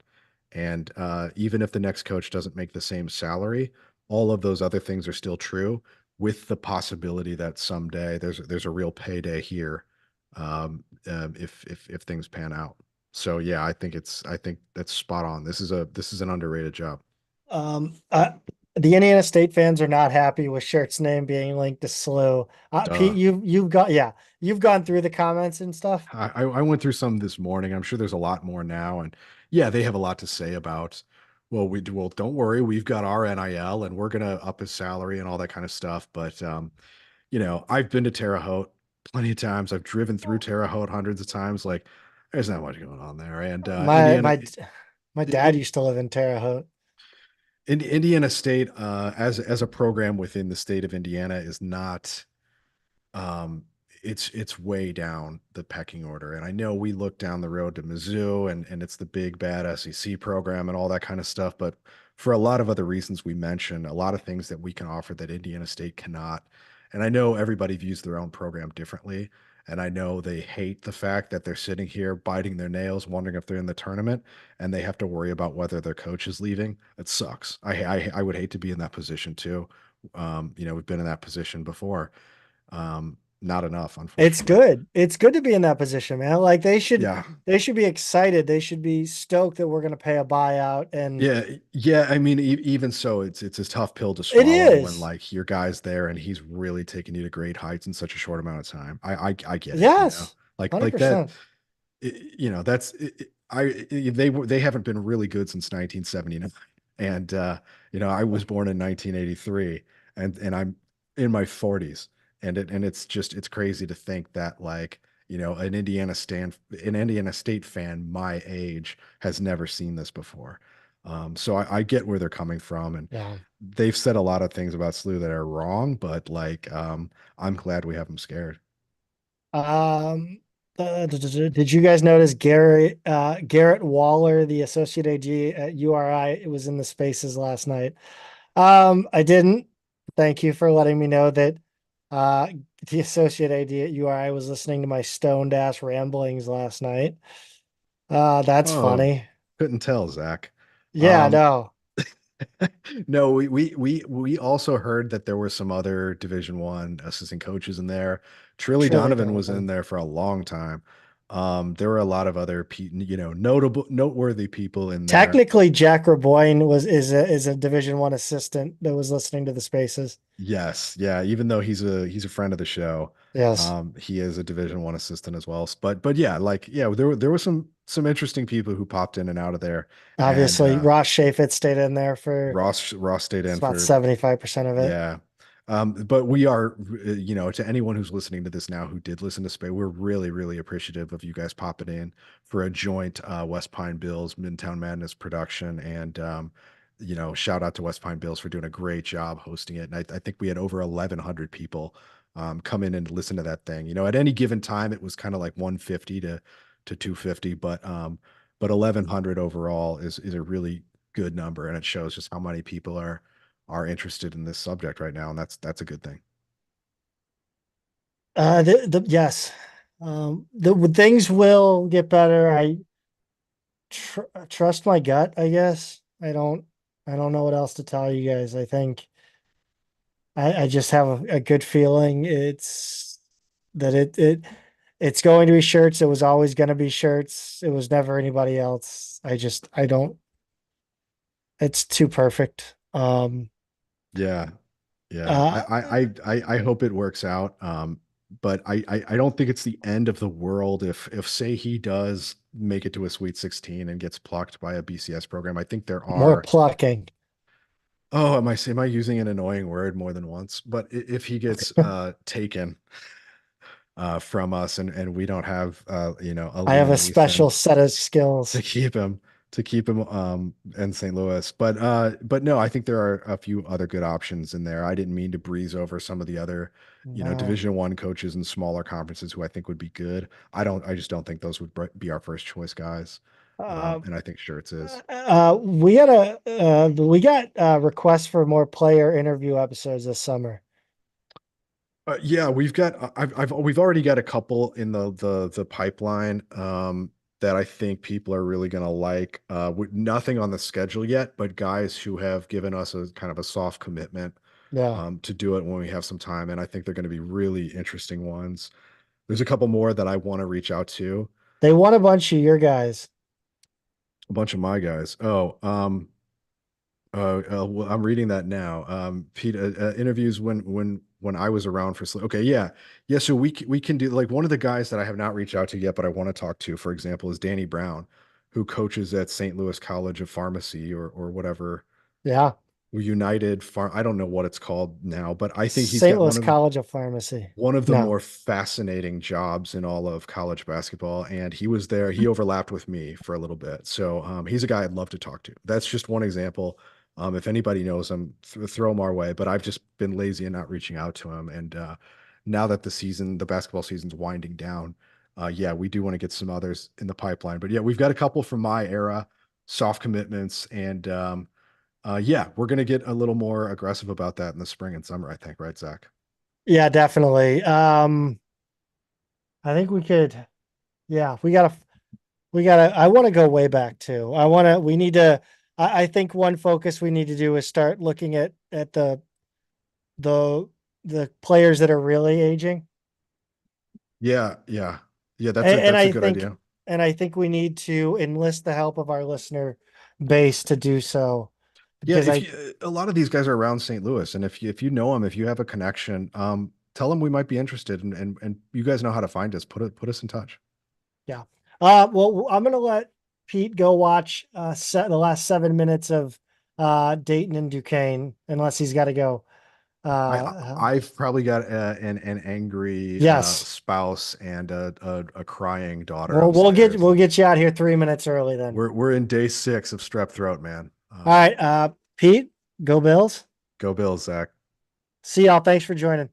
And even if the next coach doesn't make the same salary, all of those other things are still true, with the possibility that someday there's a real payday here, if things pan out. So yeah, I think that's spot on. This is an underrated job. Um, uh, the Indiana State fans are not happy with Shirt's name being linked to SLU. Pete, Duh. you've gone through the comments and stuff. I went through some this morning. I'm sure there's a lot more now, and yeah, they have a lot to say about Well, don't worry, we've got our NIL and we're gonna up his salary and all that kind of stuff. But I've been to Terre Haute plenty of times. I've driven through Terre Haute hundreds of times. Like, there's not much going on there. And My my my dad used to live in Terre Haute. Indiana State, as a program within the state of Indiana, is not. Um, it's way down the pecking order. And I know we look down the road to Mizzou and it's the big bad SEC program and all that kind of stuff. But for a lot of other reasons we mentioned, a lot of things that we can offer that Indiana State cannot. And I know everybody views their own program differently. And I know they hate the fact that they're sitting here biting their nails, wondering if they're in the tournament, and they have to worry about whether their coach is leaving. It sucks. I would hate to be in that position too. We've been in that position before. Not enough, It's unfortunately. good. It's good to be in that position, man. Like Yeah. they should be excited. They should be stoked that we're going to pay a buyout. And Yeah, yeah. I mean, even so, it's a tough pill to it swallow when is. like your guy's there and he's really taking you to great heights in such a short amount of time. I get it, Yes. like that. 100%. That's they haven't been really good since 1979, and I was born in 1983, and I'm in my 40s, and it's crazy to think that like an Indiana State fan my age has never seen this before. So I get where they're coming from, and Yeah. they've said a lot of things about SLU that are wrong, but like I'm glad we have them scared. Um, did you guys notice Garrett Waller, the associate AG at URI, was in the spaces last night? I didn't. Thank you for letting me know that uh the associate AD at URI was listening to my stoned ass ramblings last night. That's Oh, funny. couldn't tell, Zach. Yeah, Um, no. no, we also heard that there were some other Division One assistant coaches in there. Trilly Trilly Donovan was in Donovan. there for a long time. There were a lot of other notable noteworthy people in there. Technically, Jack Raboyne is a Division One assistant that was listening to the spaces. Yes, yeah. Even though he's a friend of the show, Yes. he is a Division One assistant as well. But yeah, like yeah, there were some interesting people who popped in and out of there, and Obviously, Ross Shafit stayed in there for Ross stayed it's in about for 75% of it. yeah. But we are, to anyone who's listening to this now who did listen to Spay, we're really, really appreciative of you guys popping in for a joint West Pine Bills Midtown Madness production. And, shout out to West Pine Bills for doing a great job hosting it. And I think we had over 1,100 people come in and listen to that thing. At any given time, it was kind of like 150 to 250, but 1,100 overall is a really good number. And it shows just how many people are interested in this subject right now, and that's a good thing. Yes, the things will get better. I trust my gut, I guess. I don't know what else to tell you guys. I think I just have a good feeling that it's going to be shirts. It was always going to be shirts. It was never anybody else. I don't. It's too perfect. Yeah, yeah. I Uh, I I I I hope it works out. But I don't think it's the end of the world if say he does make it to a Sweet 16 and gets plucked by a BCS program. I think there More are. plucking. Oh, am I using an annoying word more than once? But if he gets taken from us and we don't have a I have Liam a special Neeson set of to skills. keep him in St. Louis. But no, I think there are a few other good options in there. I didn't mean to breeze over some of the other, No. Division One coaches in smaller conferences who I think would be good. I just don't think those would be our first choice guys. Uh, And I think Shirts is. we got requests for more player interview episodes this summer. Yeah, we've already got a couple in the pipeline that I think people are really gonna like. With nothing on the schedule yet, but guys who have given us a kind of a soft commitment Yeah. to do it when we have some time, and I think they're going to be really interesting ones. There's a couple more that I want to reach out to. They want a bunch of your guys. A bunch of my guys. Oh, well, I'm reading that now. Pete, interviews when I was around for. Okay, yeah, yeah. So we can do like one of the guys that I have not reached out to yet, but I want to talk to, for example, is Danny Brown, who coaches at St. Louis College of Pharmacy or whatever. Yeah. United Farm. I don't know what it's called now, but I think he's St. got Louis College of Pharmacy. one of the No. more fascinating jobs in all of college basketball. And he was there. He overlapped with me for a little bit. So he's a guy I'd love to talk to. That's just one example. If anybody knows him, throw him our way. But I've just been lazy and not reaching out to him. And now that the basketball season's winding down, yeah, we do want to get some others in the pipeline. But yeah, we've got a couple from my era, soft commitments, and yeah, we're gonna get a little more aggressive about that in the spring and summer, I think, right, Zach? Yeah, definitely. I think we could, yeah, I want to go way back too. We need to, I think one focus we need to do is start looking at the, the players that are really aging. Yeah, yeah, yeah. And That's a I good think, idea. we need to enlist the help of our listener base to do so Yeah, because if you a lot of these guys are around St. Louis, and if you know them, if you have a connection, tell them we might be interested, and you guys know how to find us. Put us in touch. yeah. Well, I'm gonna let Pete go watch the last 7 minutes of Dayton and Duquesne, unless he's got to go. I've probably got an angry Yes. spouse and a crying daughter Well, upstairs. we'll get you out here 3 minutes early then. We're in day 6 of strep throat, man. All right, Pete, go Bills. Go Bills, Zach. See y'all. Thanks for joining.